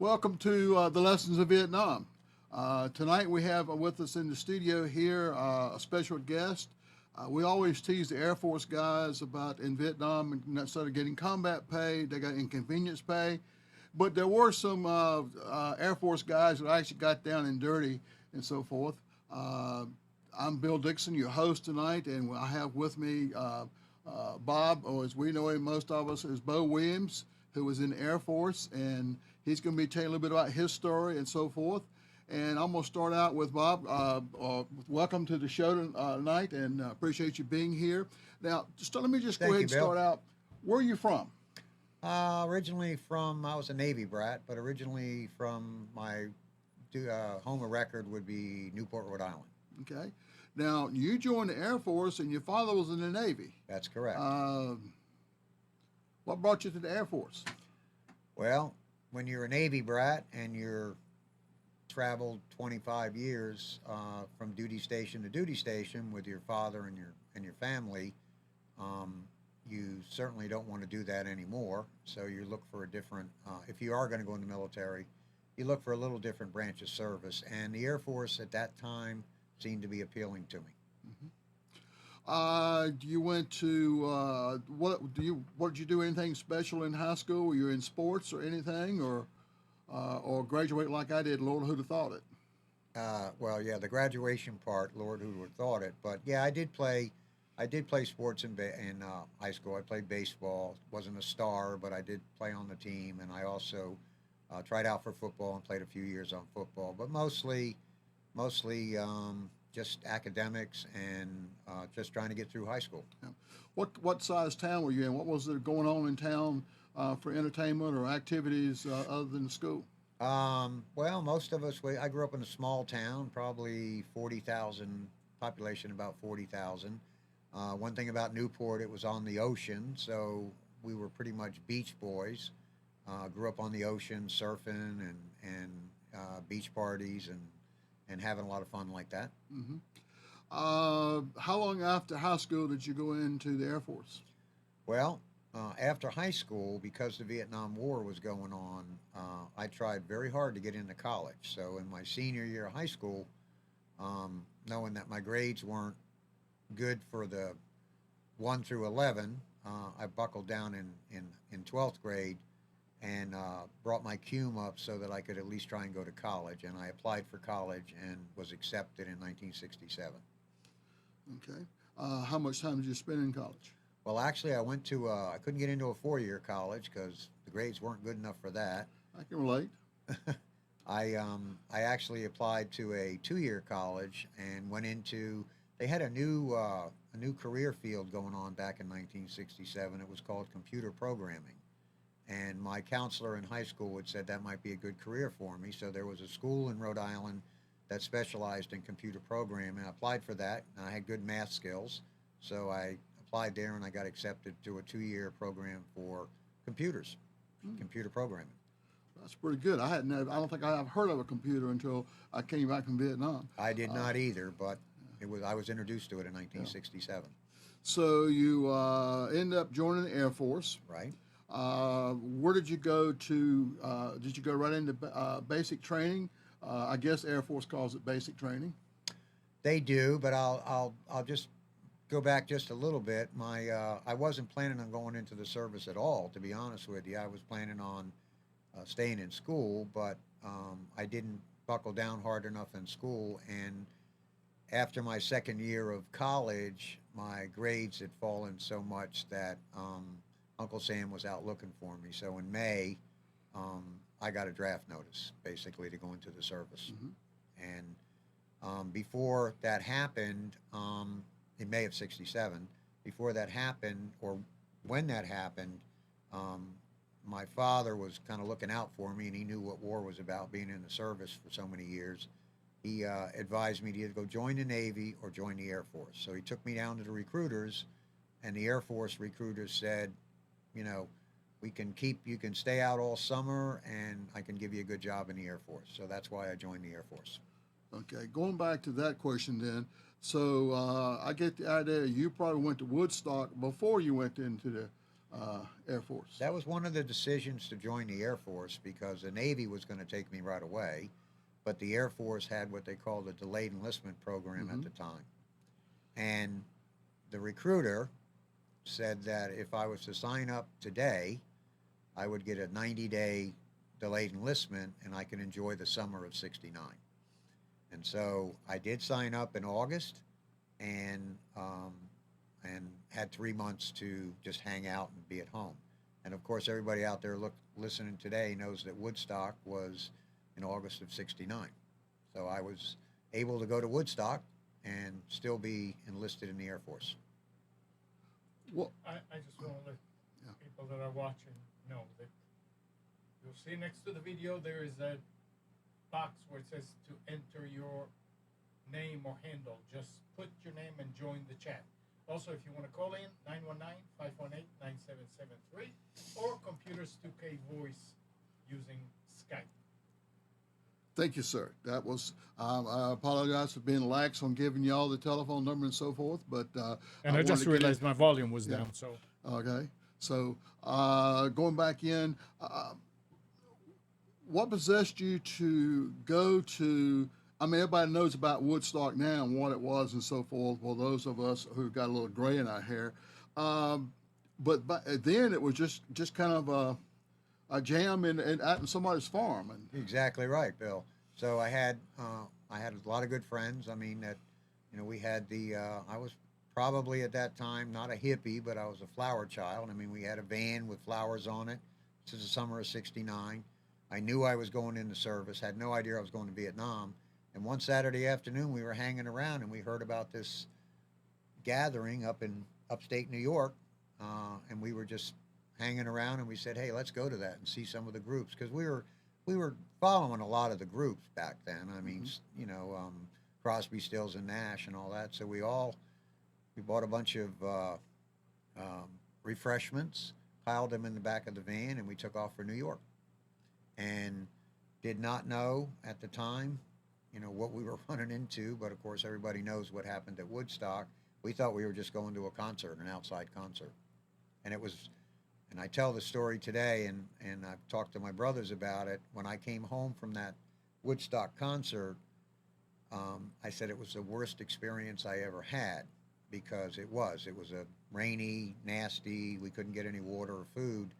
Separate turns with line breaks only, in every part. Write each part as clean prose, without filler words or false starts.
Welcome to the Lessons of Vietnam. Tonight we have with us in the studio here a special guest. We always tease the Air Force guys about in Vietnam, and instead of getting combat pay, they got inconvenience pay. But there were some Air Force guys that actually got down and dirty and so forth. I'm Bill Dixon, your host tonight, and I have with me Bob, or as we know him, most of us, is Bo Williams, who was in the Air Force, and he's going to be telling a little bit about his story and so forth. And I'm going to start out with Bob. Welcome to the show tonight, and appreciate you being here. Now, let me just go ahead and start out. Where are you from?
Originally from, I was a Navy brat, but originally from my home of record would be Newport, Rhode Island.
Okay. Now, you joined the Air Force, and your father was in the Navy.
That's correct.
What brought you to the Air Force?
Well, when you're a Navy brat and you're traveled 25 years from duty station to duty station with your father and your family, you certainly don't want to do that anymore. So you look for a different, if you are going to go in the military, you look for a little different branch of service. And the Air Force at that time seemed to be appealing to me.
You went to what did you do? Anything special in high school? Were you in sports or anything, or graduate like I did? Lord, who'd have thought it?
Well, yeah, the graduation part, Lord, who would have thought it? But yeah, I did play sports in high school. I played baseball. Wasn't a star, but I did play on the team, and I also tried out for football and played a few years on football. But mostly just academics and just trying to get through high school.
Yeah. What size town were you in? What was there going on in town for entertainment or activities other than school?
Well, most of us, I grew up in a small town, probably 40,000 population, about 40,000. One thing about Newport, it was on the ocean, so we were pretty much beach boys. Grew up on the ocean, surfing and beach parties and having a lot of fun like that.
Mm-hmm. How long after high school did you go into the Air Force?
Well, after high school, because the Vietnam War was going on, I tried very hard to get into college. So in my senior year of high school, knowing that my grades weren't good for the 1 through 11, I buckled down in 12th grade and brought my cum up so that I could at least try and go to college. And I applied for college and was accepted in 1967.
Okay. How much time did you spend in college?
Well, actually, I went to, I couldn't get into a 4-year college because the grades weren't good enough for that.
I can relate.
I actually applied to a 2-year college and went into, they had a new career field going on back in 1967. It was called computer programming. And my counselor in high school had said that might be a good career for me. So there was a school in Rhode Island that specialized in computer programming. I applied for that, and I had good math skills. So I applied there, and I got accepted to a 2-year program for computers, computer programming.
That's pretty good. I don't think I have heard of a computer until I came back from Vietnam.
I did not either, but I was introduced to it in 1967.
So you end up joining the Air Force.
Right.
Where did you go to? Did you go right into basic training? I guess Air Force calls it basic training.
They do, but I'll just go back just a little bit. I wasn't planning on going into the service at all, to be honest with you. I was planning on staying in school, but I didn't buckle down hard enough in school. And after my second year of college, my grades had fallen so much that Uncle Sam was out looking for me. So in May, I got a draft notice, basically, to go into the service. Mm-hmm. And before that happened, in May of '67, before that happened, or when that happened, my father was kind of looking out for me, and he knew what war was about, being in the service for so many years. He advised me to either go join the Navy or join the Air Force. So he took me down to the recruiters, and the Air Force recruiters said, you know, you can stay out all summer, and I can give you a good job in the Air Force. So that's why I joined the Air Force.
Okay, going back to that question then. So I get the idea you probably went to Woodstock before you went into the Air Force.
That was one of the decisions to join the Air Force because the Navy was going to take me right away, but the Air Force had what they called a delayed enlistment program at the time. And the recruiter said that if I was to sign up today, I would get a 90-day delayed enlistment and I can enjoy the summer of '69. And so I did sign up in August and had 3 months to just hang out and be at home. And of course, everybody out there listening today knows that Woodstock was in August of '69. So I was able to go to Woodstock and still be enlisted in the Air Force.
Well,
I just want to let people that are watching know that you'll see next to the video there is a box where it says to enter your name or handle. Just put your name and join the chat. Also, if you want to call in, 919-518-9773 or Computers 2K Voice using Skype.
thank you, sir. That was, I apologize for being lax on giving y'all the telephone number and so forth, but
And I just realized my volume was down, so.
Okay, so going back in, what possessed you to go to? I mean, everybody knows about Woodstock now and what it was and so forth. Well, those of us who got a little gray in our hair, but then it was just kind of a jam out in somebody's farm. And
Exactly right, Bill. So I had a lot of good friends. I mean, that we had I was probably at that time not a hippie, but I was a flower child. I mean, we had a van with flowers on it. This is the summer of '69. I knew I was going into service. Had no idea I was going to Vietnam. And one Saturday afternoon, we were hanging around and we heard about this gathering up in upstate New York, and we were just hanging around and we said, hey, let's go to that and see some of the groups, because we were following a lot of the groups back then. I mean, Crosby, Stills, and Nash and all that. So we bought a bunch of refreshments, piled them in the back of the van, and we took off for New York. And did not know at the time, what we were running into, but of course everybody knows what happened at Woodstock. We thought we were just going to a concert, an outside concert. And it was, and I tell the story today, and I've talked to my brothers about it. When I came home from that Woodstock concert, I said it was the worst experience I ever had, because it was a rainy, nasty, we couldn't get any water or food,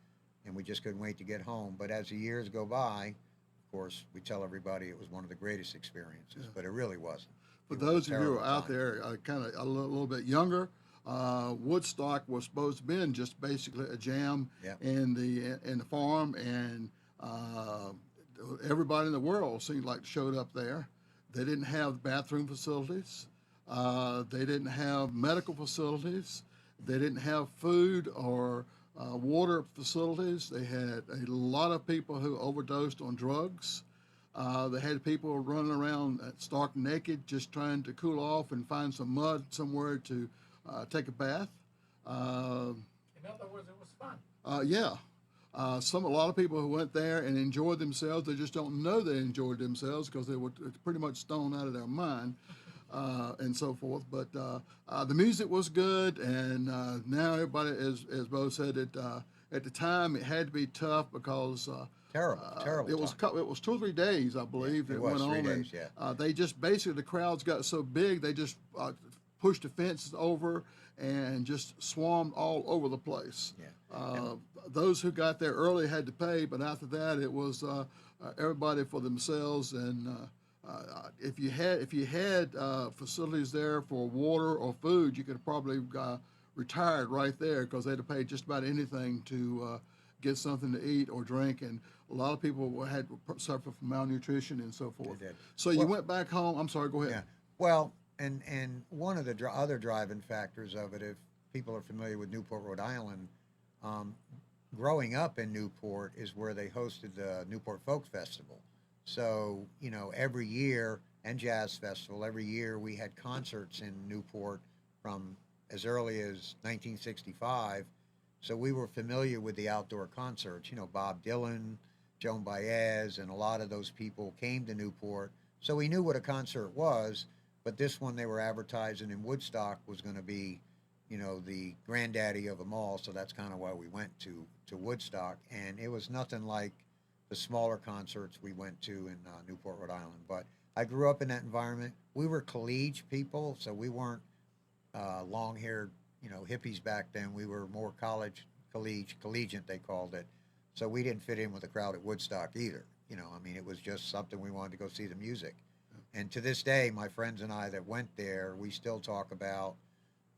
and we just couldn't wait to get home. But as the years go by, of course, we tell everybody it was one of the greatest experiences, but it really wasn't.
for those of you who are out there, kind of a little bit younger, Woodstock was supposed to be just basically a jam in the farm, and everybody in the world seemed like showed up there. They didn't have bathroom facilities. They didn't have medical facilities. They didn't have food or water facilities. They had a lot of people who overdosed on drugs. They had people running around stark naked, just trying to cool off and find some mud somewhere to take a bath.
In other words, it was fun.
A lot of people who went there and enjoyed themselves, they just don't know they enjoyed themselves because they were pretty much stoned out of their mind, and so forth. But the music was good, and now everybody, as Bo said, at the time it had to be tough because
Terrible.
It was 2 or 3 days, I believe, that went on.
3 days,
they just basically, the crowds got so big, they just pushed the fences over and just swarmed all over the place. Those who got there early had to pay, but after that, it was everybody for themselves. And if you had facilities there for water or food, you could have probably retired right there, because they had to pay just about anything to get something to eat or drink. And a lot of people had suffered from malnutrition and so forth.
They did.
So you went back home. I'm sorry, go ahead.
Yeah. Well, and one of the other driving factors of it, if people are familiar with Newport, Rhode Island, growing up in Newport is where they hosted the Newport Folk Festival. So, every year, and Jazz Festival, every year we had concerts in Newport from as early as 1965. So we were familiar with the outdoor concerts. Bob Dylan, Joan Baez, and a lot of those people came to Newport. So we knew what a concert was, but this one they were advertising in Woodstock was going to be, you know, the granddaddy of them all. So that's kind of why we went to Woodstock, and it was nothing like the smaller concerts we went to in Newport, Rhode Island. But I grew up in that environment. We were collegiate people, so we weren't long-haired, you know, hippies back then. We were more collegiate, they called it. So we didn't fit in with the crowd at Woodstock either. You know, I mean, it was just something we wanted to go see the music. And to this day, my friends and I that went there, we still talk about,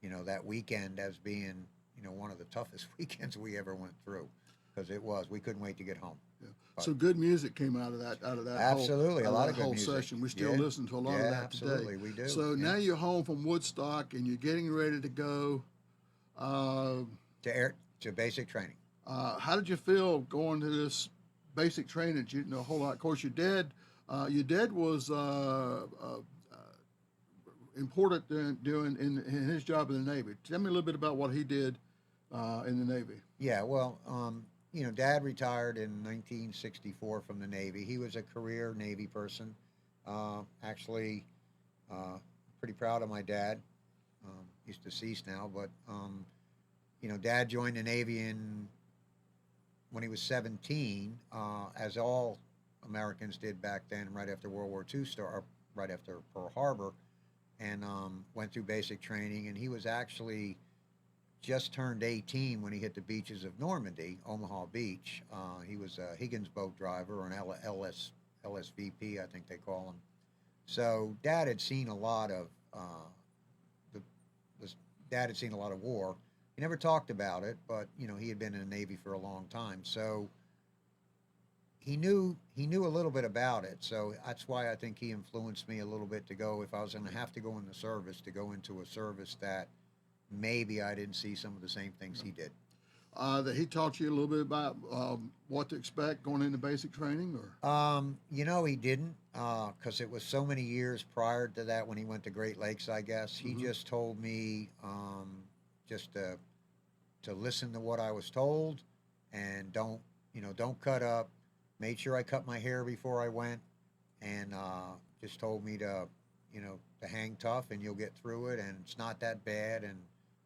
you know, that weekend as being, you know, one of the toughest weekends we ever went through, because it was. We couldn't wait to get home.
Yeah.
But
So good music came out of that.
absolutely,
whole,
a lot of
that
good
whole
music.
session. We still
Yeah.
listen to a lot of
Yeah,
that
absolutely,
today.
we do.
So
Yeah.
now you're home from Woodstock and you're getting ready to go. Uh,
To basic training.
how did you feel going to this basic training that you didn't know a whole lot? Of course, your dad was important doing in his job in the Navy. Tell me a little bit about what he did in the Navy.
Yeah, well, you know, Dad retired in 1964 from the Navy. He was a career Navy person. Actually, pretty proud of my dad. He's deceased now, but you know, Dad joined the Navy when he was 17, as all Americans did back then, right after World War II started, right after Pearl Harbor, and went through basic training. And he was actually just turned 18 when he hit the beaches of Normandy, Omaha Beach. He was a Higgins boat driver, or an LSVP, I think they call him. So Dad had seen a lot of Dad had seen a lot of war. He never talked about it, but you know, he had been in the Navy for a long time, so he knew a little bit about it. So that's why I think he influenced me a little bit to go, if I was going to have to go in the service, to go into a service that maybe I didn't see some of the same things he did.
That he taught you a little bit about what to expect going into basic training, or
You know, he didn't, because it was so many years prior to that when he went to Great Lakes, I guess. He just told me just to listen to what I was told, and don't cut up. Made sure I cut my hair before I went, and just told me to hang tough, and you'll get through it, and it's not that bad, and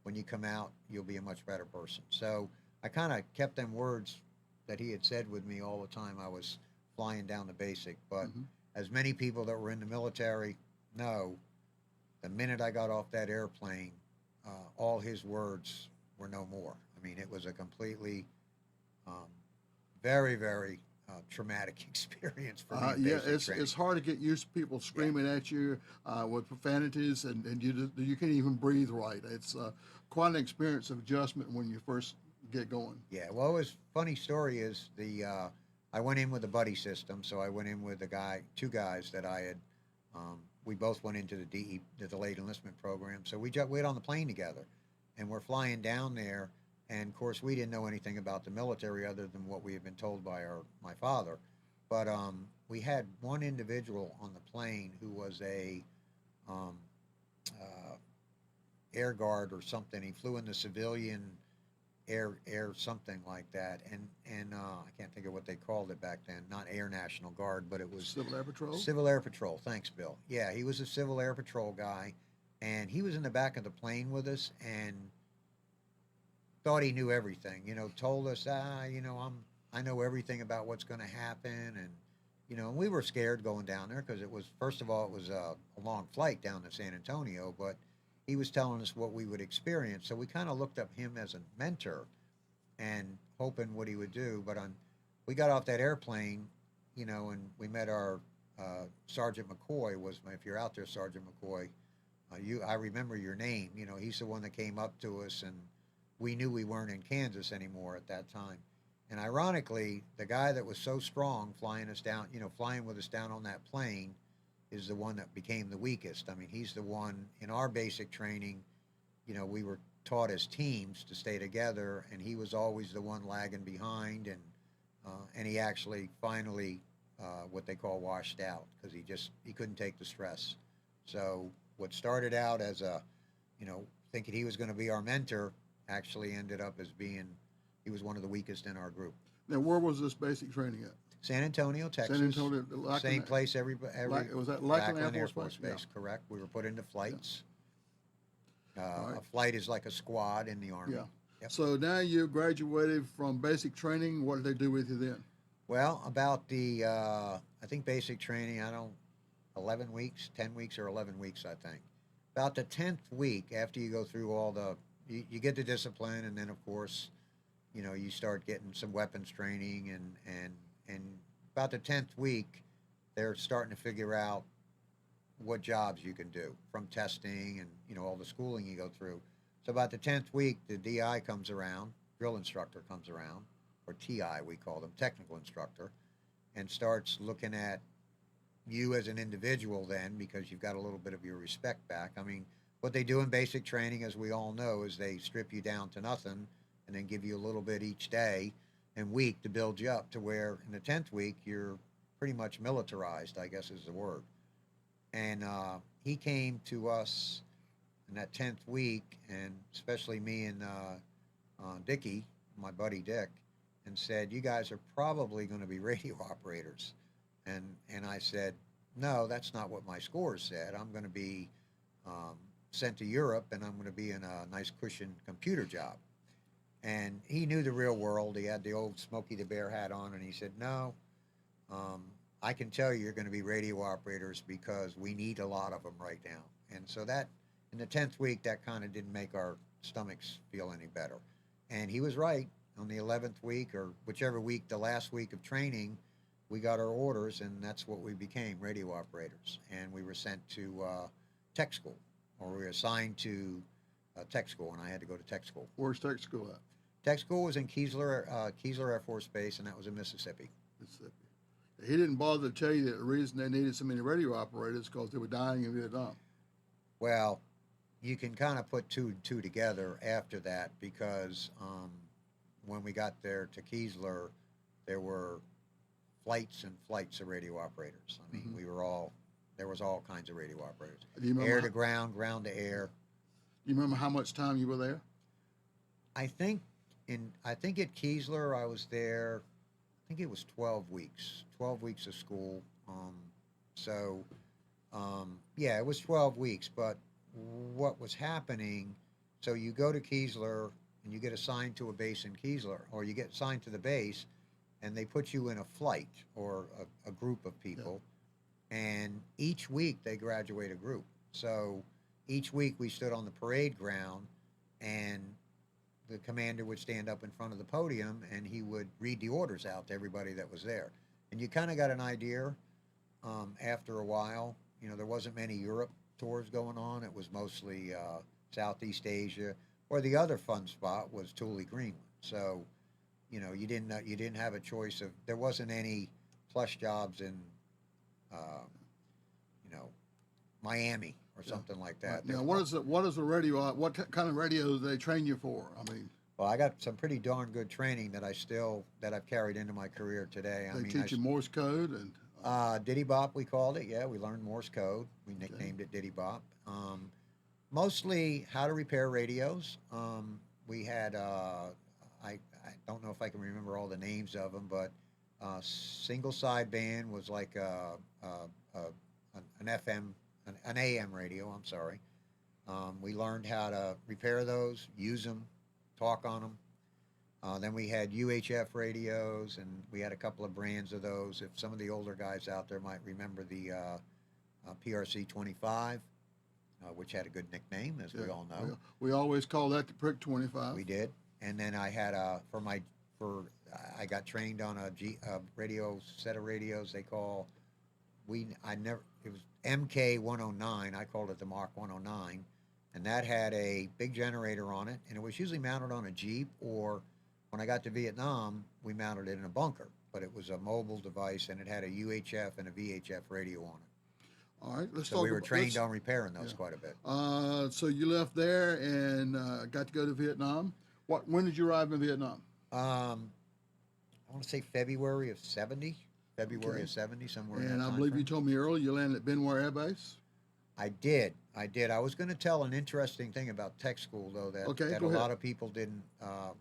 when you come out, you'll be a much better person. So I kind of kept them words that he had said with me all the time I was flying down the basic. But as many people that were in the military know, the minute I got off that airplane, all his words were no more. I mean, it was a completely very, very traumatic experience for me.
yeah, it's hard to get used to people screaming at you with profanities, and you can't even breathe right. It's quite an experience of adjustment when you first get going.
Yeah, well, it was funny story is I went in with a buddy system, so I went in with two guys that I had. We both went into the delayed enlistment program, so we went on the plane together, and we're flying down there. And of course, we didn't know anything about the military other than what we had been told by my father. But we had one individual on the plane who was a air guard or something. He flew in the civilian air something like that, and I can't think of what they called it back then. Not Air National Guard, but it was
Civil Air Patrol.
Civil Air Patrol. Thanks, Bill. Yeah, he was a Civil Air Patrol guy, and he was in the back of the plane with us, and thought he knew everything. Told us, I know everything about what's going to happen, and we were scared going down there because it was, first of all, it was a long flight down to San Antonio, but he was telling us what we would experience. So we kind of looked up him as a mentor and hoping what he would do. But we got off that airplane, and we met our Sergeant McCoy if you're out there, Sergeant McCoy, I remember your name. He's the one that came up to us, and we knew we weren't in Kansas anymore at that time. And ironically, the guy that was so strong flying with us down on that plane is the one that became the weakest. I mean, he's the one in our basic training, we were taught as teams to stay together, and he was always the one lagging behind, and he actually finally, what they call washed out, because he couldn't take the stress. So what started out as thinking he was going to be our mentor actually ended up as he was one of the weakest in our group.
Now, where was this basic training at?
San Antonio, Texas.
San Antonio, Lackland,
same place every
was that
Lackland
Air Force
Base,
Yeah.
correct. We were put into flights.
All right.
A flight is like a squad in the Army.
Yeah.
Yep.
So now you graduated from basic training. What did they do with you then?
Well, about the, I think basic training, 11 weeks, 10 weeks or 11 weeks, I think. About the 10th week, after you go through all you get the discipline, and then, of course, you start getting some weapons training, and about the 10th week, they're starting to figure out what jobs you can do from testing and, all the schooling you go through. So about the 10th week, the DI comes around, drill instructor comes around, or TI, we call them, technical instructor, and starts looking at you as an individual then, because you've got a little bit of your respect back. I mean, what they do in basic training, as we all know, is they strip you down to nothing and then give you a little bit each day and week to build you up to where in the 10th week, you're pretty much militarized, I guess is the word. And he came to us in that 10th week, and especially me and Dickie, my buddy Dick, and said, "You guys are probably going to be radio operators." And I said, "No, that's not what my scores said. I'm going to be sent to Europe, and I'm going to be in a nice cushion computer job." And he knew the real world. He had the old Smokey the Bear hat on, and he said, "No, I can tell you you're going to be radio operators because we need a lot of them right now." And so that, in the 10th week, that kind of didn't make our stomachs feel any better. And he was right. On the 11th week, or whichever week, the last week of training, we got our orders, and that's what we became, radio operators. And we were sent to tech school, or we were assigned to tech school, and I had to go to tech school.
Where's tech school at?
Tech school was in Keesler Air Force Base, and that was in Mississippi.
Mississippi. He didn't bother to tell you that the reason they needed so many radio operators is because they were dying in Vietnam.
Well, you can kind of put two and two together after that, because when we got there to Keesler, there were flights and flights of radio operators. I mean, there was all kinds of radio operators.
Do you remember
Air to ground, ground to air.
You remember how much time you were there?
I think at Keesler I was there, I think it was 12 weeks of school. Yeah, it was 12 weeks, but what was happening, so you go to Keesler and you get assigned to a base in Keesler, or you get assigned to the base, and they put you in a flight or a group of people, and each week they graduate a group. So each week we stood on the parade ground, and the commander would stand up in front of the podium, and he would read the orders out to everybody that was there. And you kind of got an idea after a while. There wasn't many Europe tours going on. It was mostly Southeast Asia, or the other fun spot was Thule, Greenland. So, you didn't have a choice of. There wasn't any plush jobs in, Miami or something like that.
Now, what is the radio? What kind of radio do they train you for? I mean,
well, I got some pretty darn good training that I've carried into my career today.
they teach you Morse code and.
Diddy Bop, we called it. Yeah, we learned Morse code. We nicknamed it Diddy Bop. Mostly how to repair radios. We had, I don't know if I can remember all the names of them, but single sideband was like an FM, an AM radio, I'm sorry. We learned how to repair those, use them, talk on them. Then we had UHF radios, and we had a couple of brands of those. If some of the older guys out there might remember the PRC 25, which had a good nickname, as we all know.
We always call that the Prick 25.
We did. And then I had I got trained on a radio set of radios they call, it was MK 109. I called it the Mark 109. And that had a big generator on it, and it was usually mounted on a Jeep, or when I got to Vietnam, we mounted it in a bunker. But it was a mobile device, and it had a UHF and a VHF radio on it.
All right, let's
so
talk
we were
about,
trained on repairing those quite a bit.
So you left there and got to go to Vietnam. When did you arrive in Vietnam?
I want to say February of 70, somewhere in
And
that
I
time
believe
frame.
you told me earlier you landed at Benware Air Base.
I did. I was going to tell an interesting thing about tech school, though, that a lot of people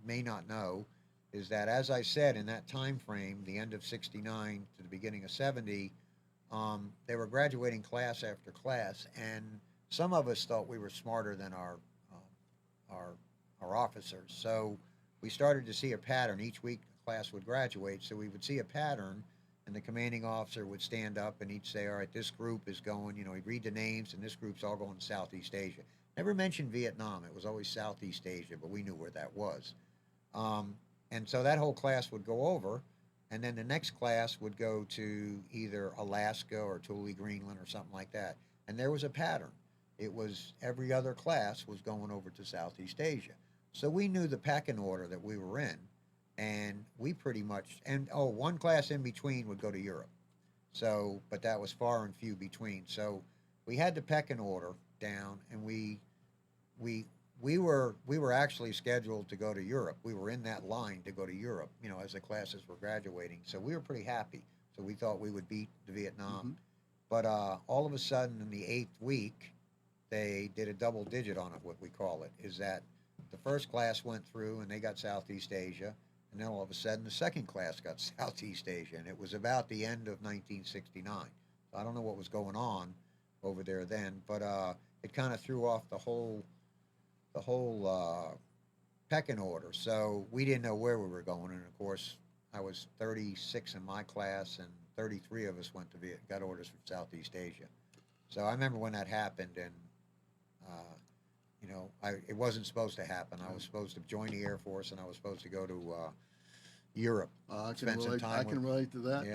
may not know, is that, as I said, in that time frame, the end of 69 to the beginning of 70, they were graduating class after class, and some of us thought we were smarter than our our officers. So we started to see a pattern. Each week the class would graduate, so we would see a pattern, and the commanding officer would stand up and he'd say, all right, this group is going, he'd read the names, and this group's all going to Southeast Asia. Never mentioned Vietnam. It was always Southeast Asia, but we knew where that was. And so that whole class would go over, and then the next class would go to either Alaska or Thule, Greenland, or something like that. And there was a pattern. It was every other class was going over to Southeast Asia. So we knew the pecking order that we were in, and we pretty much, one class in between would go to Europe. So, but that was far and few between. So we had the pecking order down, and we were actually scheduled to go to Europe. We were in that line to go to Europe, as the classes were graduating. So we were pretty happy. So we thought we would beat the Vietnam.
Mm-hmm.
But all of a sudden, in the 8th week, they did a double digit on it, what we call it, is that the first class went through and they got Southeast Asia, and then all of a sudden the second class got Southeast Asia, and it was about the end of 1969. So I don't know what was going on over there then, but it kind of threw off the whole pecking order. So we didn't know where we were going, and of course I was 36 in my class, and 33 of us got orders from Southeast Asia. So I remember when that happened, and it wasn't supposed to happen. I was supposed to join the Air Force, and I was supposed to go to Europe.
I can relate to that.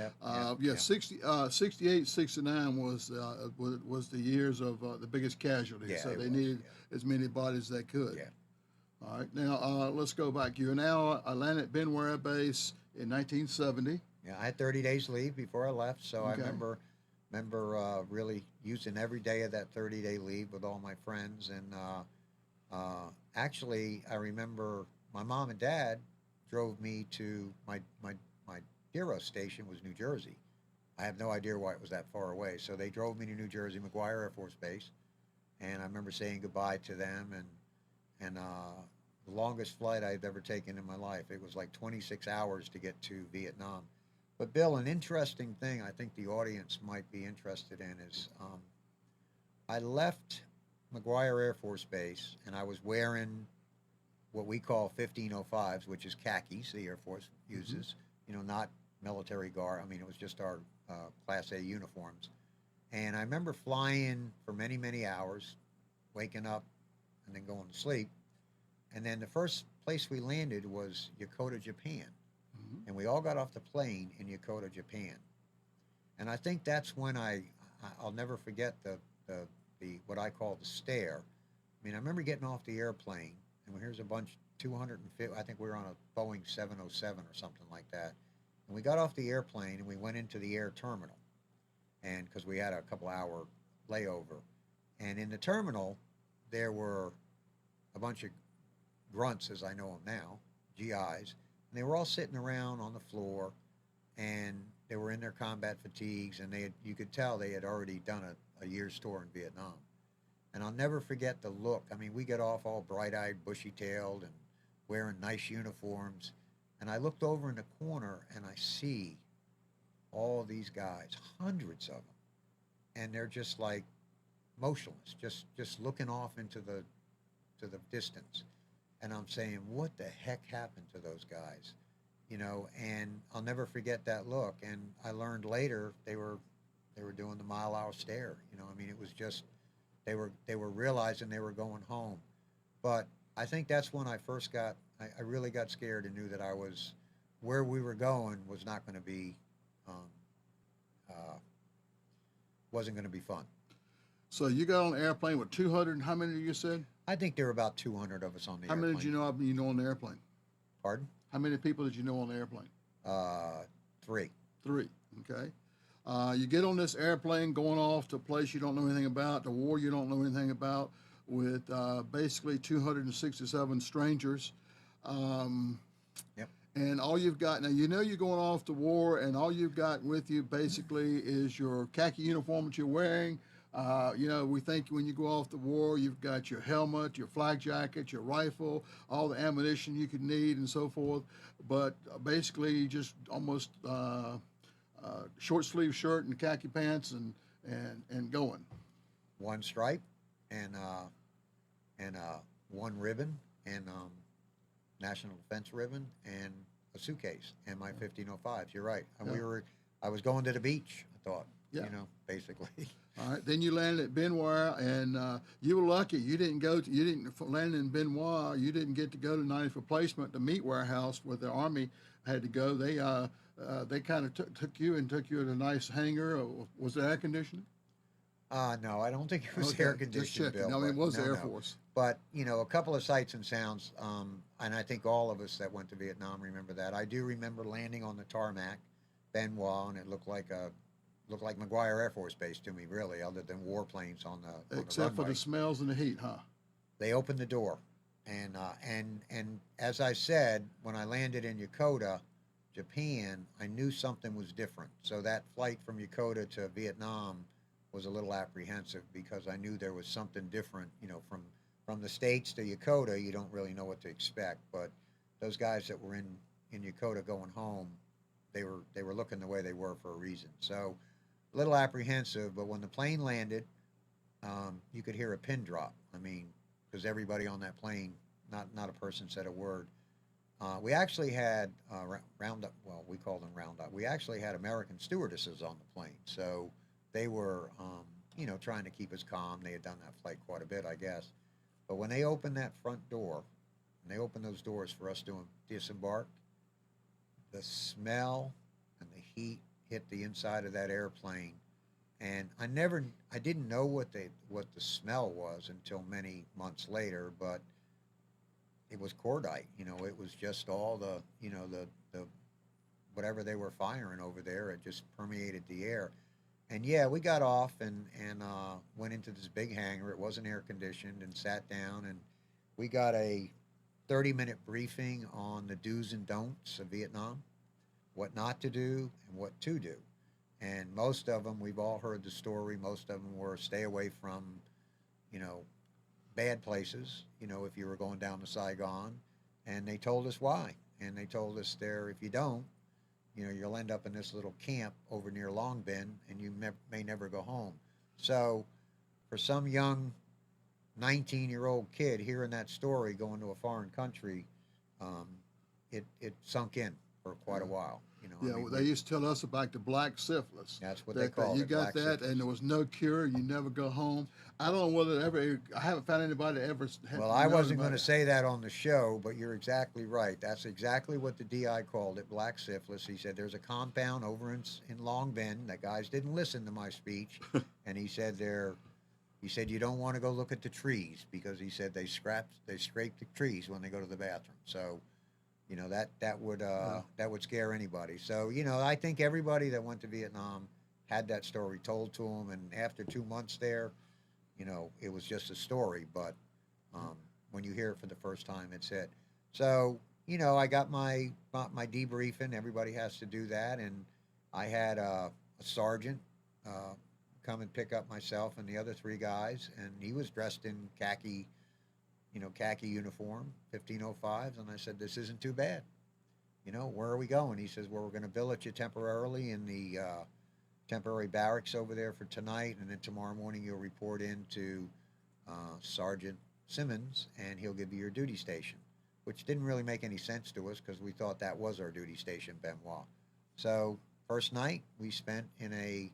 Yeah.
68, 69 was the years of the biggest casualties.
Yeah,
so they needed as many bodies as they could.
Yeah.
All right. Now let's go back. You're now landed at Ben Ware Base in 1970.
Yeah, I had 30 days leave before I left, so
Okay.
I remember really using every day of that 30-day leave with all my friends. And actually, I remember my mom and dad drove me to my Dero station was New Jersey. I have no idea why it was that far away. So they drove me to New Jersey, McGuire Air Force Base, and I remember saying goodbye to them. And the longest flight I've ever taken in my life. It was like 26 hours to get to Vietnam. But Bill, an interesting thing I think the audience might be interested in is I left McGuire Air Force Base, and I was wearing what we call 1505s, which is khakis the Air Force uses, not military garb. I mean, it was just our Class A uniforms. And I remember flying for many, many hours, waking up and then going to sleep. And then the first place we landed was Yokota, Japan. And we all got off the plane in Yokota, Japan. And I think that's when I'll never forget the what I call the stare. I mean, I remember getting off the airplane, and here's a bunch, 250, I think we were on a Boeing 707 or something like that. And we got off the airplane, and we went into the air terminal, and because we had a couple-hour layover. And in the terminal, there were a bunch of grunts, as I know them now, GIs, and they were all sitting around on the floor, and they were in their combat fatigues, and you could tell they had already done a year's tour in Vietnam. And I'll never forget the look. I mean, we get off all bright-eyed, bushy-tailed, and wearing nice uniforms. And I looked over in the corner, and I see all these guys, hundreds of them, and they're just like motionless, just looking off into the distance. And I'm saying, what the heck happened to those guys? And I'll never forget that look. And I learned later they were doing the mile-hour stare. I mean, it was just, they were realizing they were going home. But I think that's when I first I really got scared and knew that where we were going was not going to be, wasn't going to be fun.
So you got on an airplane with 200, how many you said?
I think there were about 200 of us on the
How
airplane.
many did you know on the airplane?
Pardon?
How many people did you know on the airplane?
3.
3, okay. You get on this airplane going off to a place you don't know anything about, the war you don't know anything about, with basically 267 strangers.
Yep.
And all you've got, now you're going off to war, and all you've got with you basically is your khaki uniform that you're wearing. We think when you go off to war, you've got your helmet, your flak jacket, your rifle, all the ammunition you could need, and so forth. But basically, just almost short sleeve shirt and khaki pants and going.
One stripe and one ribbon and National Defense ribbon and a suitcase and my 1505s. You're right. And I was going to the beach, I thought,
Yeah.
basically.
All right. Then you landed at Benoit, and you were lucky. You didn't land in Benoit. You didn't get to go to 90th Replacement, the meat warehouse where the Army had to go. They kind of took you to a nice hangar. Was it air conditioning?
No, I don't think it was
Okay,
air
just
conditioned,
checking.
Bill.
No, it was
no,
Air
no.
Force.
But, a couple of sights and sounds, and I think all of us that went to Vietnam remember that. I do remember landing on the tarmac, Benoit, and it looked like McGuire Air Force Base to me, really, other than warplanes on the
Except for
runway.
the smells and the heat, huh?
They opened the door, and as I said, when I landed in Yokota, Japan, I knew something was different. So that flight from Yokota to Vietnam was a little apprehensive because I knew there was something different. From the States to Yokota, you don't really know what to expect. But those guys that were in Yokota going home, they were looking the way they were for a reason. So a little apprehensive, but when the plane landed, you could hear a pin drop. I mean, because everybody on that plane, not a person said a word. We actually had roundup. Well, we call them roundup. We actually had American stewardesses on the plane, so they were, trying to keep us calm. They had done that flight quite a bit, I guess. But when they opened that front door, and they opened those doors for us to disembark, the smell and the heat hit the inside of that airplane, and I didn't know what the smell was until many months later, but it was cordite. It was just all the whatever they were firing over there. It just permeated the air. And yeah, we got off and went into this big hangar. It wasn't air conditioned, and sat down, and we got a 30-minute briefing on the do's and don'ts of Vietnam, what not to do and what to do. And most of them, we've all heard the story. Most of them were stay away from, bad places, if you were going down to Saigon. And they told us why. And they told us if you don't, you'll end up in this little camp over near Long Binh, and you may never go home. So for some young 19-year-old kid hearing that story going to a foreign country, it sunk in for quite a while.
Yeah, they used to tell us about the Black Syphilis.
That's what they called
you
it.
got
Black
that,
syphilis.
and there was no cure. You never go home. I don't know whether I haven't found anybody that ever.
Well, I wasn't going to say that on the show, but you're exactly right. That's exactly what the DI called it, Black Syphilis. He said there's a compound over in Long Binh. The guys didn't listen to my speech, and he said you don't want to go look at the trees because he said they scrape the trees when they go to the bathroom. So, that would scare anybody. So, I think everybody that went to Vietnam had that story told to them, and after 2 months there, it was just a story. But when you hear it for the first time, it's it. So, I got my debriefing. Everybody has to do that, and I had a sergeant come and pick up myself and the other 3 guys, and he was dressed in khaki uniform, 1505s, and I said, this isn't too bad. Where are we going? He says, well, we're going to billet you temporarily in the temporary barracks over there for tonight, and then tomorrow morning you'll report in to Sergeant Simmons, and he'll give you your duty station, which didn't really make any sense to us because we thought that was our duty station, Benoit. So first night we spent in a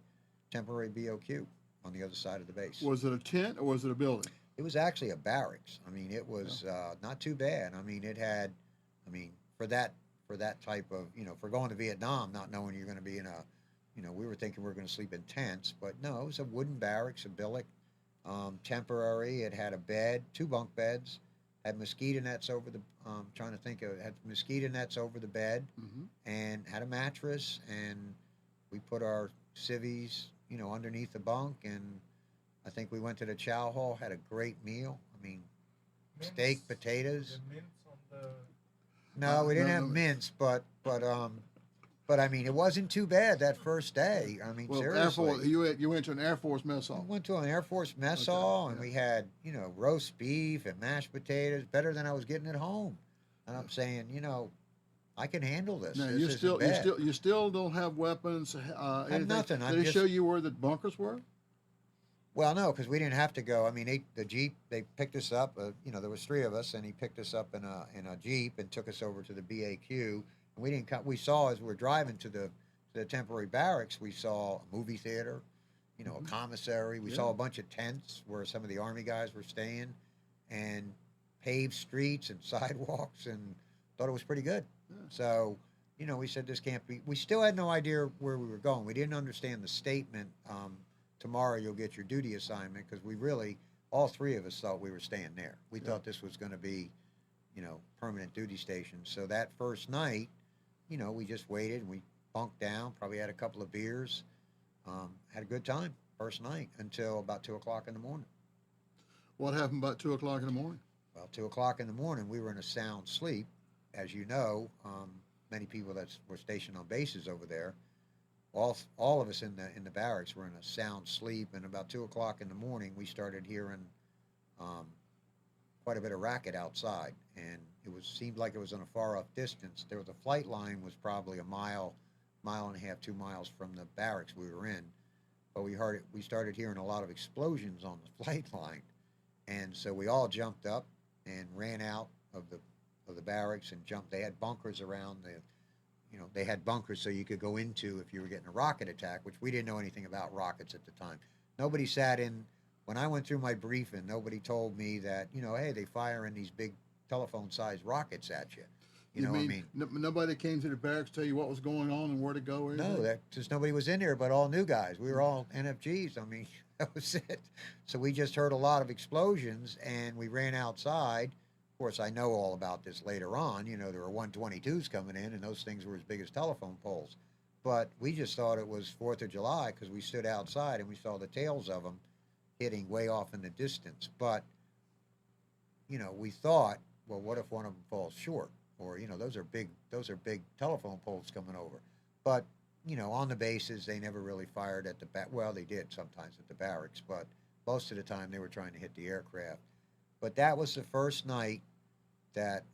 temporary BOQ on the other side of the base.
Was it a tent or was it a building?
It was actually a barracks. I mean, it was not too bad. I mean, it had, for that type of, for going to Vietnam, not knowing you're going to be in a, we were thinking we were going to sleep in tents, but no, it was a wooden barracks, a billet, temporary. It had a bed, 2 bunk beds, had mosquito nets over the, had mosquito nets over the bed, and had a mattress, and we put our civvies, underneath the bunk, and I think we went to the chow hall, had a great meal. I mean,
Mince,
steak, potatoes.
The mince on the.
No, we didn't
no,
have
no.
mince, but I mean, it wasn't too bad that first day. I mean,
Well,
seriously.
Air Force, you went to an Air Force mess hall.
We went to an Air Force mess
Okay,
hall, and
yeah.
we had, roast beef and mashed potatoes, better than I was getting at home. And I'm saying, I can handle this.
Now
This isn't bad.
you still don't have weapons. Anything.
nothing.
Did
I'm
they
just-
show you where the bunkers were?
Well, no, because we didn't have to go. I mean, the Jeep, they picked us up. There was three of us, and he picked us up in a Jeep and took us over to the BAQ. And we didn't. We saw as we were driving to the temporary barracks, we saw a movie theater, a commissary. We saw a bunch of tents where some of the army guys were staying, and paved streets and sidewalks, and thought it was pretty good.
Yeah.
So, we said this can't be. We still had no idea where we were going. We didn't understand the statement. Tomorrow you'll get your duty assignment, because we really, all three of us thought we were staying there. We thought this was going to be, permanent duty station. So that first night, we just waited and we bunked down, probably had a couple of beers, had a good time first night until about 2 o'clock in the morning.
What happened about 2 o'clock in the morning?
Well, 2 o'clock in the morning, we were in a sound sleep. As you know, many people that were stationed on bases over there, all of us in the barracks were in a sound sleep, and about 2 o'clock in the morning, we started hearing quite a bit of racket outside, and seemed like it was on a far off distance. There was a flight line was probably a mile and a half, 2 miles from the barracks we were in, but we started hearing a lot of explosions on the flight line, and so we all jumped up and ran out of the barracks and jumped. They had bunkers around they had bunkers so you could go into if you were getting a rocket attack, which we didn't know anything about rockets at the time. Nobody sat in. When I went through my briefing, nobody told me that, hey, they fire in these big telephone-sized rockets at you. You know what I mean?
Nobody came to the barracks to tell you what was going on and where to go or anything?
No, that just nobody was in there but all new guys. We were all NFGs. I mean, that was it. So we just heard a lot of explosions, and we ran outside. Of course, I know all about this later on. There were 122s coming in, and those things were as big as telephone poles. But we just thought it was 4th of July because we stood outside and we saw the tails of them hitting way off in the distance. But, we thought, well, what if one of them falls short? Or, those are big telephone poles coming over. But, on the bases, they never really fired at the back. Well, they did sometimes at the barracks, but most of the time they were trying to hit the aircraft. But that was the first night that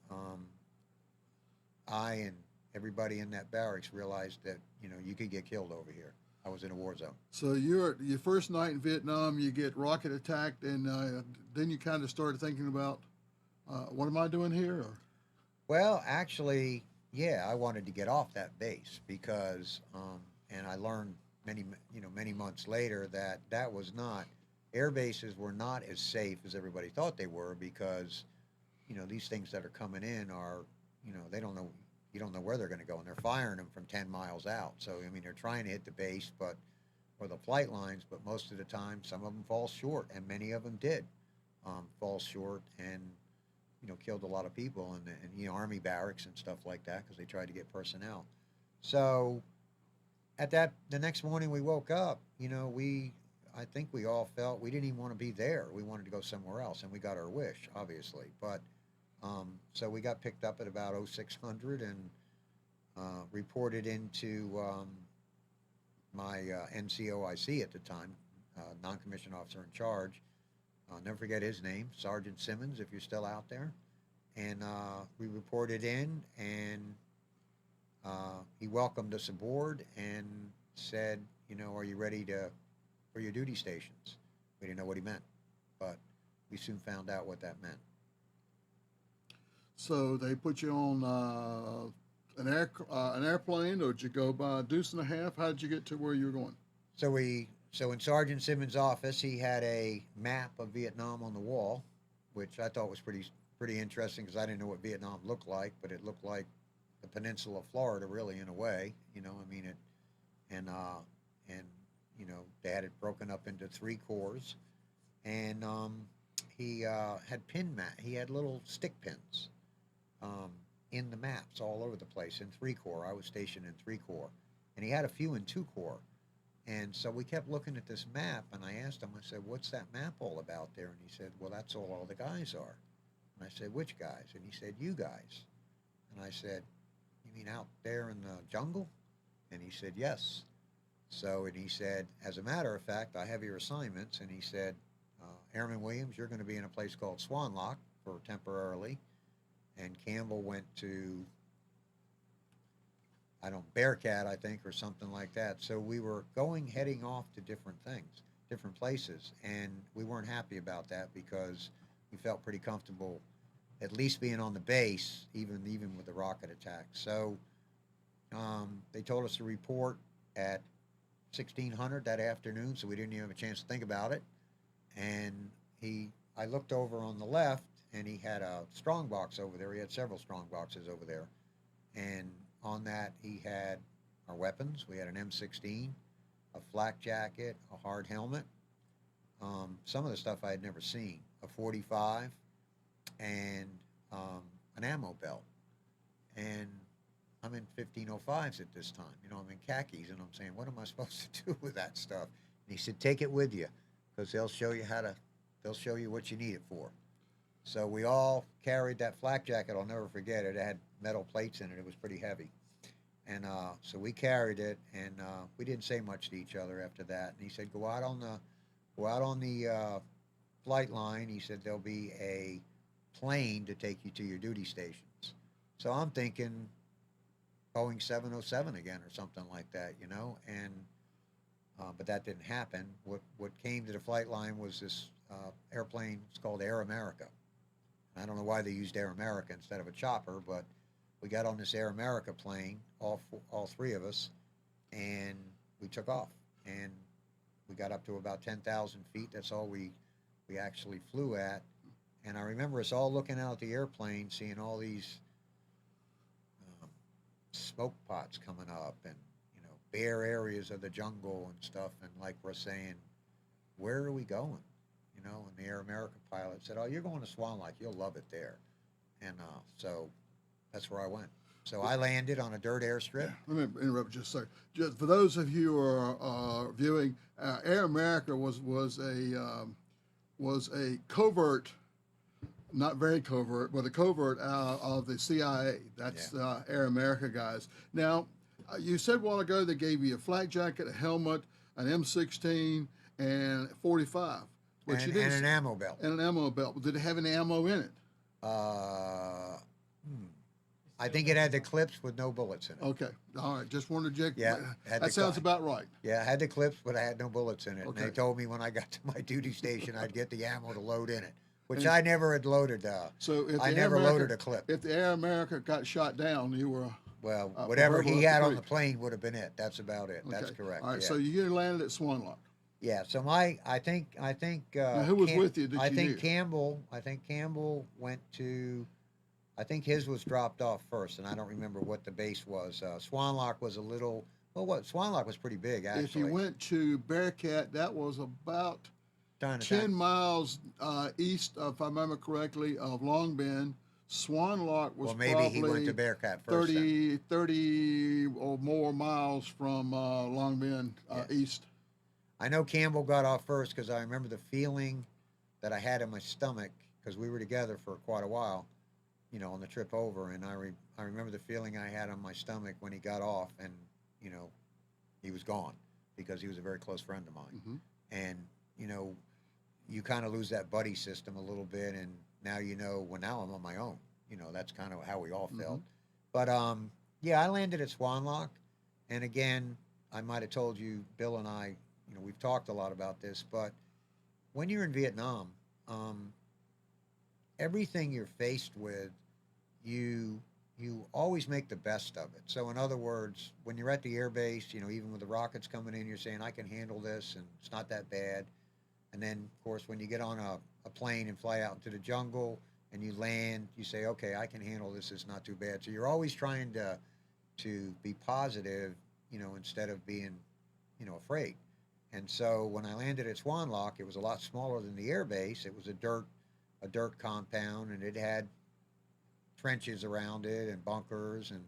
I and everybody in that barracks realized that, you could get killed over here. I was in a war zone.
So your first night in Vietnam, you get rocket attacked, and then you kind of started thinking about, what am I doing here? Or?
Well, actually, yeah, I wanted to get off that base because, and I learned many months later that was not, air bases were not as safe as everybody thought they were because, these things that are coming in are, they don't know, you don't know where they're going to go, and they're firing them from 10 miles out. So, I mean, they're trying to hit the base, or the flight lines, but most of the time, some of them fall short, and many of them did fall short and, killed a lot of people in Army barracks and stuff like that because they tried to get personnel. So, the next morning we woke up, I think we all felt we didn't even want to be there. We wanted to go somewhere else, and we got our wish, obviously. But so we got picked up at about 0600 and reported into my NCOIC at the time, non-commissioned officer in charge. I'll never forget his name, Sergeant Simmons, if you're still out there. And we reported in, and he welcomed us aboard and said, are you ready for your duty stations? We didn't know what he meant, but we soon found out what that meant.
So they put you on an airplane, or did you go by a deuce and a half? How did you get to where you were going?
So in Sergeant Simmons' office, he had a map of Vietnam on the wall, which I thought was pretty interesting because I didn't know what Vietnam looked like, but it looked like the peninsula of Florida, really, in a way. They had it broken up into 3 corps, and he had he had little stick pins in the maps all over the place in 3 corps. I was stationed in 3 corps, and he had a few in 2 corps. And so we kept looking at this map, and I asked him, I said, what's that map all about there? And he said, well, that's all the guys are. And I said, which guys? And he said, you guys. And I said, you mean out there in the jungle? And he said, yes. And he said, as a matter of fact, I have your assignments. And he said, Airman Williams, you're going to be in a place called Swan Lock for temporarily. And Campbell went to, Bearcat, I think, or something like that. So we were heading off to different things, different places, and we weren't happy about that because we felt pretty comfortable at least being on the base, even with the rocket attack. So they told us to report at 1600 that afternoon, so we didn't even have a chance to think about it. And I looked over on the left, and he had a strong box over there. He had several strong boxes over there, and on that he had our weapons. We had an M16, a flak jacket, a hard helmet, some of the stuff I had never seen, a 45, and an ammo belt. And I'm in 1505s at this time. You know, I'm in khakis, and I'm saying, what am I supposed to do with that stuff? And he said, take it with you, because they'll show you what you need it for. So we all carried that flak jacket. I'll never forget it. It had metal plates in it. It was pretty heavy. And so we carried it, and we didn't say much to each other after that. And he said, go out on the flight line. He said, there'll be a plane to take you to your duty stations. So I'm thinking Boeing 707 again or something like that, you know. And but that didn't happen. What came to the flight line was this airplane. It's called Air America. I don't know why they used Air America instead of a chopper, but we got on this Air America plane, all three of us, and we took off. And we got up to about 10,000 feet. That's all we actually flew at. And I remember us all looking out at the airplane, seeing all these smoke pots coming up, and you know, bare areas of the jungle and stuff. And like we're saying, where are we going? You know, and the Air America pilot said, "Oh, you're going to Swan Lake. You'll love it there." And so that's where I went. So I landed on a dirt airstrip.
Let me interrupt just a second. Just for those of you who are viewing, Air America was a covert, not very covert, but a covert of the CIA. That's Air America guys. Now, you said a while ago they gave you a flak jacket, a helmet, an M16, and 45. But
and,
you didn't,
and an ammo belt.
And an ammo belt. Did it have any ammo in it?
I think it had the clips with no bullets in it.
Okay. All right. Just wanted to check.
Yeah.
That sounds about right.
Yeah, I had the clips, but I had no bullets in it.
Okay.
And they told me when I got to my duty station, I'd get the ammo to load in it, which I never had loaded.
So if
I
the
never
Air America,
loaded a clip.
If the Air America got shot down, you were...
Well, whatever he had on the
great.
plane would have been it. That's about it.
Okay.
That's correct.
All right.
Yeah.
So you landed at Swan Lake.
Yeah. So I think.
Now, who was with you that
I
you
think
knew?
Campbell went to. I think his was dropped off first, and I don't remember what the base was. Swan Lake was a little. Well, Swan Lake was pretty big actually.
If you went to Bearcat, that was about
Time to
10
time.
miles east, if I remember correctly, of Long Bend. Swan Lake was
Well, maybe
probably
he went to Bearcat first.
30 or more miles from Long Bend east.
I know Campbell got off first because I remember the feeling that I had in my stomach because we were together for quite a while, you know, on the trip over, and I remember the feeling I had on my stomach when he got off, and you know, he was gone because he was a very close friend of mine,
Mm-hmm.
and you know, you kind of lose that buddy system a little bit, and now you know, well, now I'm on my own. You know, that's kind of how we all felt. But yeah, I landed at Swan Lake, and again, I might have told you, Bill and I, you know, we've talked a lot about this, but when you're in Vietnam, everything you're faced with, you always make the best of it. So in other words, when you're at the air base, you know, even with the rockets coming in, you're saying, I can handle this, and it's not that bad. And then, of course, when you get on a plane and fly out into the jungle and you land, you say, okay, I can handle this. It's not too bad. So you're always trying to be positive, you know, instead of being, you know, afraid. And so when I landed at Swan Lake, it was a lot smaller than the air base. It was a dirt compound, and it had trenches around it and bunkers. And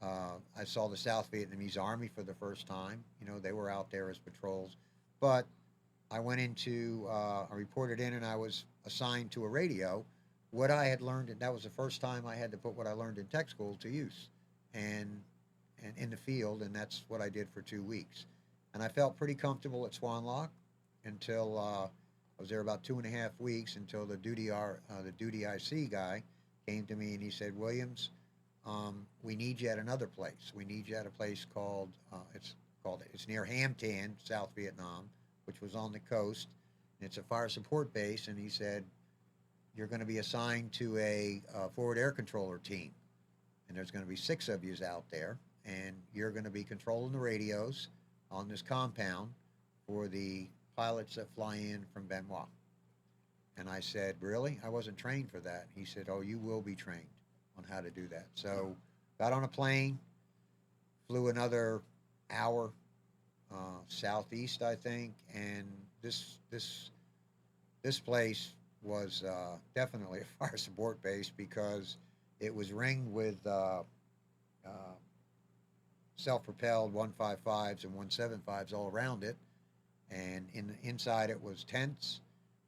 I saw the South Vietnamese Army for the first time. You know, they were out there as patrols. But I went into, I reported in, and I was assigned to a radio. What I had learned, and that was the first time I had to put what I learned in tech school to use, and in the field, and that's what I did for 2 weeks. And I felt pretty comfortable at Swan Lake until I was there about 2.5 weeks, until the duty IC guy came to me and he said, Williams, we need you at another place. We need you at a place called it's near Ham Tan, South Vietnam, which was on the coast. It's a fire support base, and he said, you're going to be assigned to a forward air controller team, and there's going to be 6 of yous out there, and you're going to be controlling the radios on this compound for the pilots that fly in from Benoit. And I said, really? I wasn't trained for that. He said, oh, you will be trained on how to do that. So got on a plane, flew another hour southeast, I think, and this place was definitely a fire support base because it was ringed with self-propelled 155s and 175s all around it, and inside it was tents,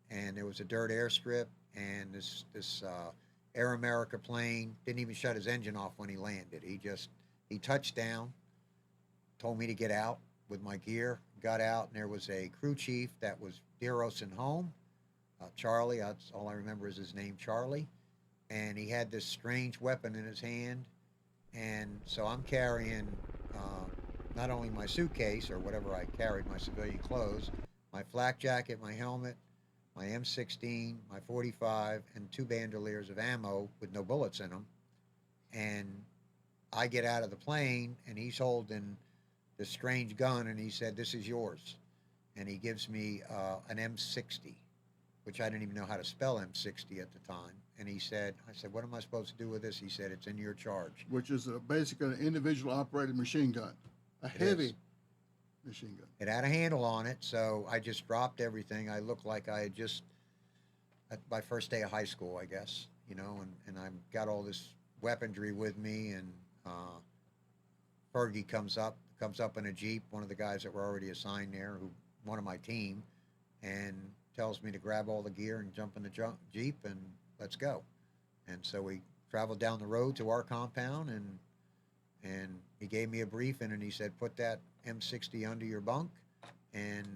and there was a dirt airstrip, and this Air America plane didn't even shut his engine off when he landed. He touched down, told me to get out with my gear, got out, and there was a crew chief that was dearest in home, Charlie. That's all I remember is his name, Charlie, and he had this strange weapon in his hand, and so I'm carrying not only my suitcase or whatever I carried, my civilian clothes, my flak jacket, my helmet, my M16, my 45, and 2 bandoliers of ammo with no bullets in them. And I get out of the plane, and he's holding this strange gun, and he said, this is yours. And he gives me an M60, which I didn't even know how to spell M60 at the time. And I said, what am I supposed to do with this? He said, it's in your charge.
Which is basically an individual operated machine gun, a heavy machine gun.
It had a handle on it, so I just dropped everything. I looked like I had just, at my first day of high school, I guess, and I got all this weaponry with me, and Fergie comes up in a Jeep, one of the guys that were already assigned there, one of my team, and tells me to grab all the gear and jump in the Jeep and let's go. And so we traveled down the road to our compound, and he gave me a briefing, and he said, put that M60 under your bunk and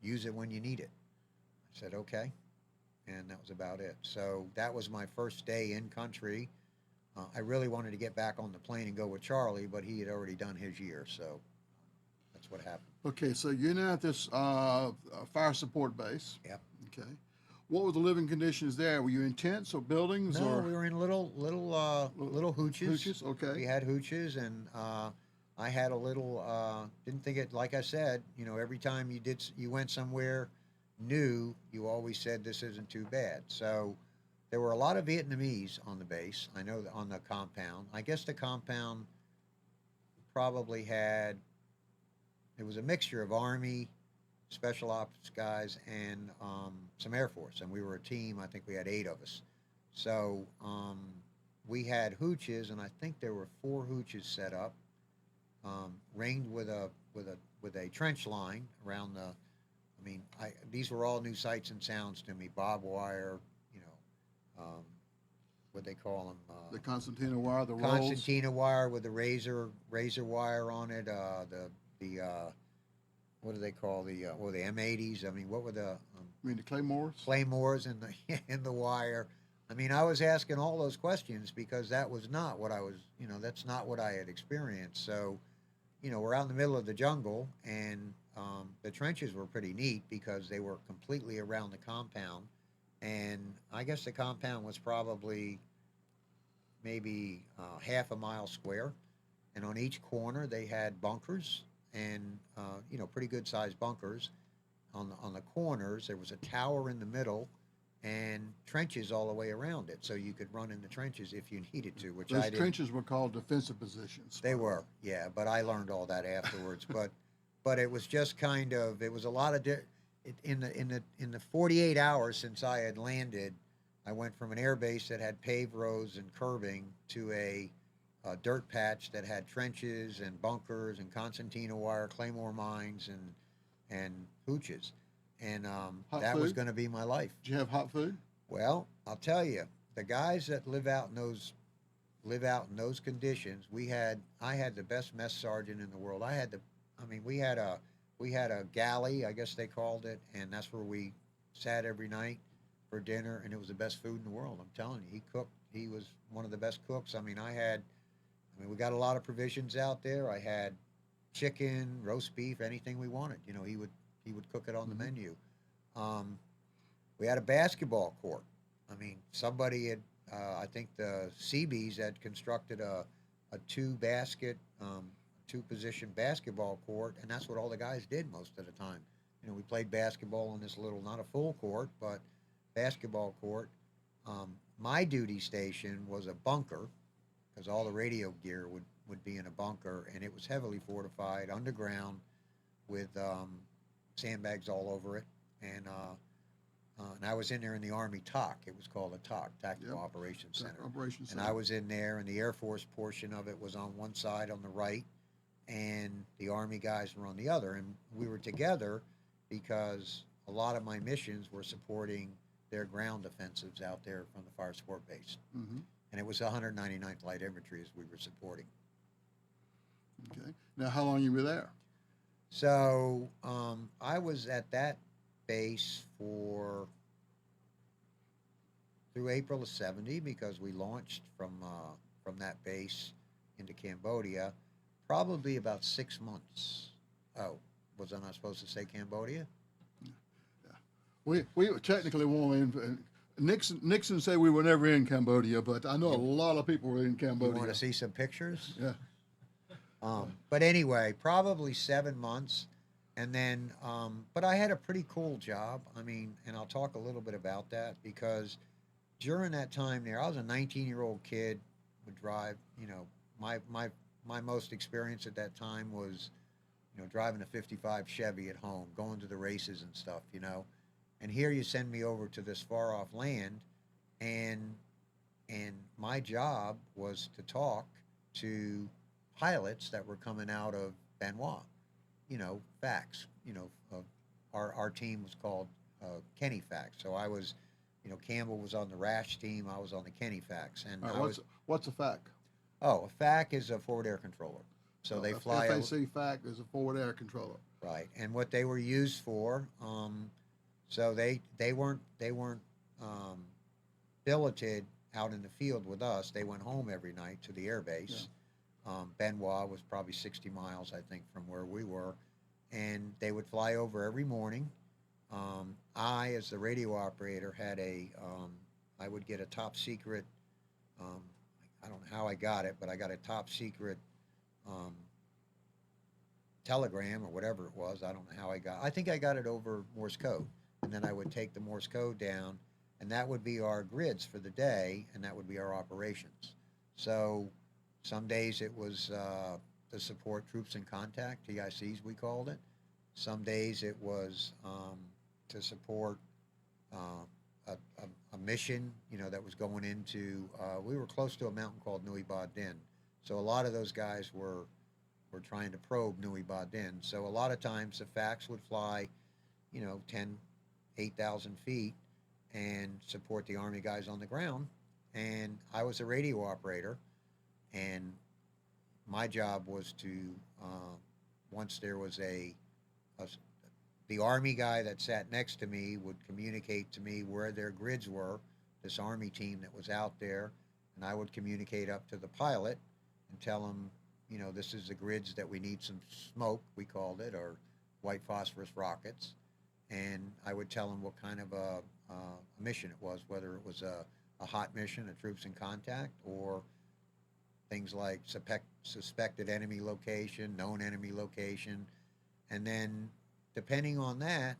use it when you need it. I said, okay. And that was about it. So that was my first day in country. I really wanted to get back on the plane and go with Charlie, but he had already done his year, so that's what happened.
Okay, so you're now at this fire support base.
Yep.
Okay. What were the living conditions there? Were you in tents or buildings?
No,
or
we were in little hooches.
Hooches, okay.
We had hooches, and I had a little. Didn't think it. Like I said, every time you went somewhere new, you always said this isn't too bad. So there were a lot of Vietnamese on the base. I know that on the compound. I guess the compound probably had. It was a mixture of Army, Special Ops guys, and some Air Force, and we were a team. I think we had 8 of us. So we had hooches, and I think there were 4 hooches set up, ringed with a trench line around the. These were all new sights and sounds to me. Barbed wire, what they call them.
The concertina wire, the rolls.
Concertina wire with the razor wire on it. The what do they call the M80s? What were the
The claymores?
Claymores in the wire. I was asking all those questions because that was not what I was, that's not what I had experienced. So, we're out in the middle of the jungle, and the trenches were pretty neat because they were completely around the compound, and I guess the compound was probably maybe half a mile square, and on each corner they had bunkers, and pretty good sized bunkers. On the corners there was a tower in the middle, and trenches all the way around it, so you could run in the trenches if you needed to. Which
Those
I didn't.
trenches were called defensive positions.
They were, yeah, but I learned all that afterwards. but it was just kind of, it was a lot of in the 48 hours since I had landed, I went from an air base that had paved roads and curbing to a dirt patch that had trenches and bunkers and concertina wire, claymore mines, and hooches, and that was going to be my life.
Did you have hot food?
Well, I'll tell you, the guys that live out in those conditions, I had the best mess sergeant in the world. We had a galley, I guess they called it, and that's where we sat every night for dinner, and it was the best food in the world. I'm telling you, he cooked. He was one of the best cooks. We got a lot of provisions out there. I had chicken, roast beef, anything we wanted. He He would cook it on the menu. We had a basketball court. I mean, somebody had, I think the Seabees had constructed a two-position basketball court, and that's what all the guys did most of the time. You know, we played basketball on this little, not a full court, but basketball court. My duty station was a bunker, because all the radio gear would be in a bunker, and it was heavily fortified underground with sandbags all over it. And I was in there in the Army TOC. It was called a TOC, Tactical Operations Center.
Operations
And
Center.
I was in there, and the Air Force portion of it was on one side on the right, and the Army guys were on the other. And we were together because a lot of my missions were supporting their ground offensives out there from the fire support base.
Mm-hmm.
And it was 199th Light Infantry as we were supporting.
Okay. Now, how long you were there?
So I was at that base through April of '70, because we launched from that base into Cambodia, probably about 6 months. Oh, was I not supposed to say Cambodia?
We technically weren't in. Nixon said we were never in Cambodia, but I know a lot of people were in
You
Cambodia.
want to see some pictures?
Yeah.
But anyway, probably 7 months. And then, but I had a pretty cool job. I mean, and I'll talk a little bit about that, because during that time there, I was a 19-year-old kid, would drive, you know, my most experience at that time was, you know, driving a 55 Chevy at home, going to the races and stuff, you know. And here you send me over to this far off land, and my job was to talk to pilots that were coming out of Benoit, you know, FACS. You know, our team was called Kenny FACS. So I was, you know, Campbell was on the Rash team, I was on the Kenny FACS. And
All right, what's a FAC?
a FAC is a forward air controller. So they fly.
FAC FAC is a forward air controller.
Right, and what they were used for. So they weren't billeted out in the field with us. They went home every night to the air base. Yeah. Benoit was probably 60 miles, I think, from where we were, and they would fly over every morning. I, as the radio operator, had I would get a top secret. I don't know how I got it, but I got a top secret telegram or whatever it was. I don't know how I think I got it over Morse code. And then I would take the Morse code down, and that would be our grids for the day, and that would be our operations. So some days it was to support troops in contact, TICs we called it. Some days it was to support a mission, you know, that was going into, we were close to a mountain called Nui Ba Din. So a lot of those guys were trying to probe Nui Ba Din. So a lot of times the FACS would fly, you know, 8,000 feet and support the Army guys on the ground. And I was a radio operator, and my job was to, once there was the Army guy that sat next to me would communicate to me where their grids were, this Army team that was out there, and I would communicate up to the pilot and tell him, you know, this is the grids that we need some smoke, we called it, or white phosphorus rockets. And I would tell them what kind of a mission it was, whether it was a hot mission, a troops in contact, or things like suspected enemy location, known enemy location. And then, depending on that,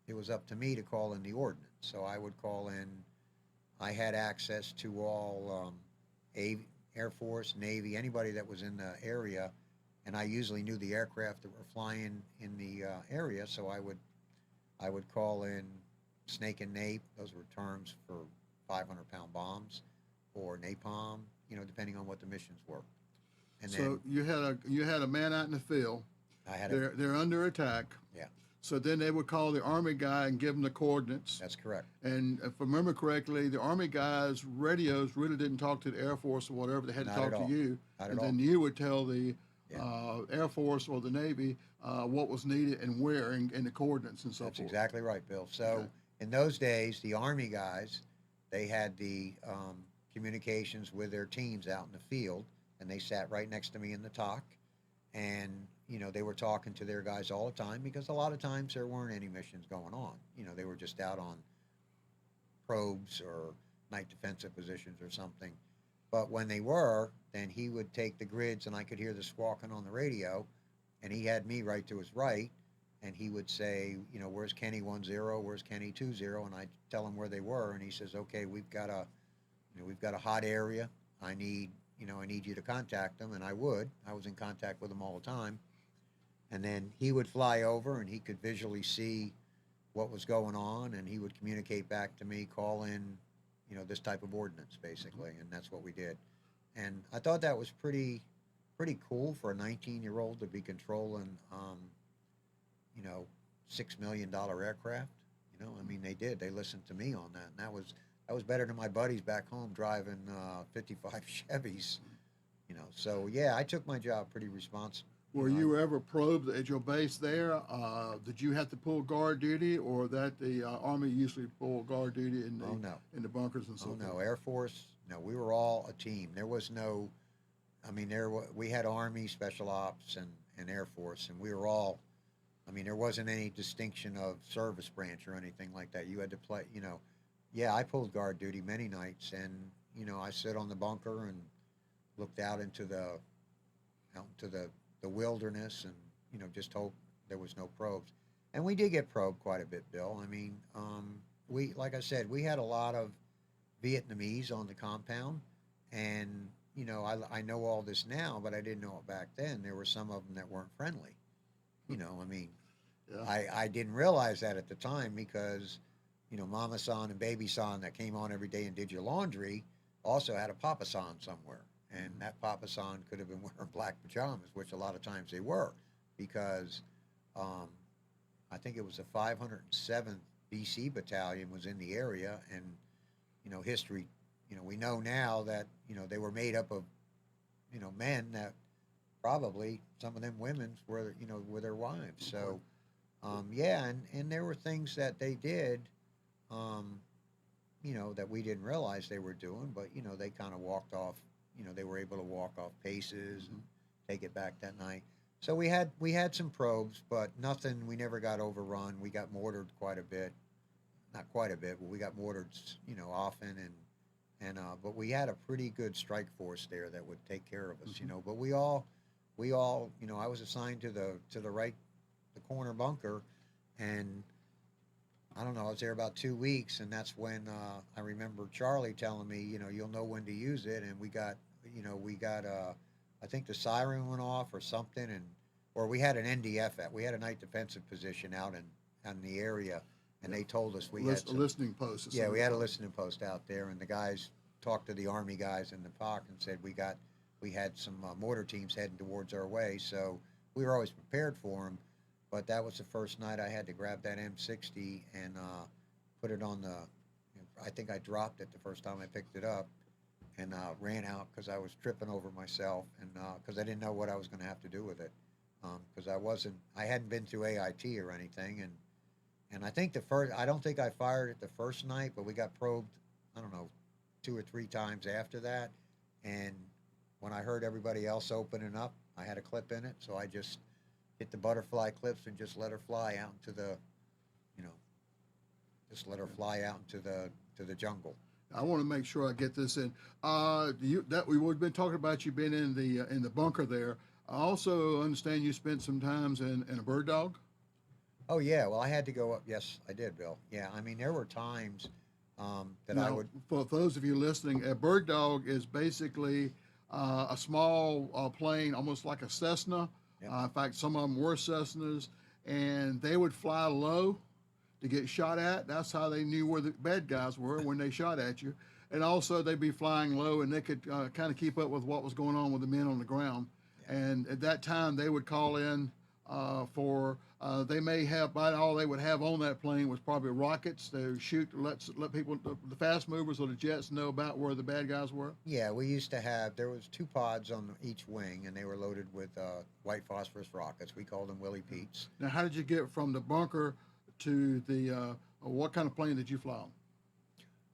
it was up to me to call in the ordnance. So I would call in, I had access to all Air Force, Navy, anybody that was in the area, and I usually knew the aircraft that were flying in the area, so I would call in snake and nape. Those were terms for 500-pound bombs, or napalm, you know, depending on what the missions were. And
so
then
you had a man out in the field. They're under attack.
Yeah.
So then they would call the Army guy and give him the coordinates.
That's correct.
And if I remember correctly, the Army guys' radios really didn't talk to the Air Force or whatever. They had to talk to you. And then you would tell the Air Force or the Navy what was needed and where, and the coordinates and so forth.
That's exactly right, Bill. So in those days, the Army guys, they had the communications with their teams out in the field, and they sat right next to me in the TOC. And they were talking to their guys all the time because a lot of times there weren't any missions going on. They were just out on probes or night defensive positions or something. But when they were, then he would take the grids and I could hear the squawking on the radio, and he had me right to his right, and he would say, where's Kenny 10, where's Kenny 20, and I'd tell him where they were, and he says, okay, we've got a hot area. I need you to contact them, and I was in contact with them all the time. And then he would fly over and he could visually see what was going on, and he would communicate back to me, call in, this type of ordnance, basically, and that's what we did. And I thought that was pretty cool for a 19-year-old to be controlling, $6 million aircraft. They did. They listened to me on that, and that was better than my buddies back home driving 55 Chevys. So yeah, I took my job pretty responsible.
Were you ever probed at your base there? Did you have to pull guard duty, or that the Army usually pull guard duty in the bunkers and so forth?
No, Air Force. No, we were all a team. There was no. We had Army, Special Ops, and Air Force, and we were all. There wasn't any distinction of service branch or anything like that. You had to play. Yeah, I pulled guard duty many nights, and I sit on the bunker and looked out into the wilderness, and just hope there was no probes. And we did get probed quite a bit, Bill. We, like I said, we had a lot of Vietnamese on the compound, and I know all this now, but I didn't know it back then. There were some of them that weren't friendly.
Yeah.
I didn't realize that at the time because Mama San and Baby San that came on every day and did your laundry also had a Papa San somewhere. And that Papa San could have been wearing black pajamas, which a lot of times they were, because I think it was the 507th BC Battalion was in the area, and history, we know now that they were made up of men that probably some of them women were were their wives. So yeah, and there were things that they did, that we didn't realize they were doing, but they kind of walked off. They were able to walk off paces and take it back that night. So we had some probes, but nothing. We never got overrun. We got mortared quite a bit, not quite a bit, but we got mortared, often, and but we had a pretty good strike force there that would take care of us, But we all, I was assigned to the right, the corner bunker, and I don't know, I was there about 2 weeks, and that's when I remember Charlie telling me, you'll know when to use it, and we got, I think the siren went off or something, or we had an NDF we had a night defensive position out in the area, and they told us we had
a listening post.
Yeah, we had a listening post out there, and the guys talked to the Army guys in the POC and said we had some mortar teams heading towards our way, so we were always prepared for them. But that was the first night I had to grab that M60 and put it on I think I dropped it the first time I picked it up, and ran out because I was tripping over myself, and because I didn't know what I was going to have to do with it, because I hadn't been through AIT or anything, and I think I don't think I fired it the first night, but we got probed, I don't know, 2 or 3 times after that, and when I heard everybody else opening up, I had a clip in it, so I just hit the butterfly clips and just let her fly out into the, just let her fly out into the jungle.
I want to make sure I get this in. We've been talking about you being in the bunker there. I also understand you spent some times in a bird dog.
Oh yeah, well I had to go up. Yes, I did, Bill. Yeah, there were times that I would.
For those of you listening, a bird dog is basically a small plane, almost like a Cessna.
Yep.
In fact, some of them were Cessnas, and they would fly low to get shot at. That's how they knew where the bad guys were when they shot at you. And also, they'd be flying low, and they could kind of keep up with what was going on with the men on the ground. Yeah. And at that time, they would call in they may have, about all they would have on that plane was probably rockets to shoot, let people, the fast movers or the jets know about where the bad guys were.
Yeah, we used to have, there was 2 pods on each wing, and they were loaded with white phosphorus rockets. We called them Willie Pete's.
Now, how did you get from the bunker to the, what kind of plane did you fly on?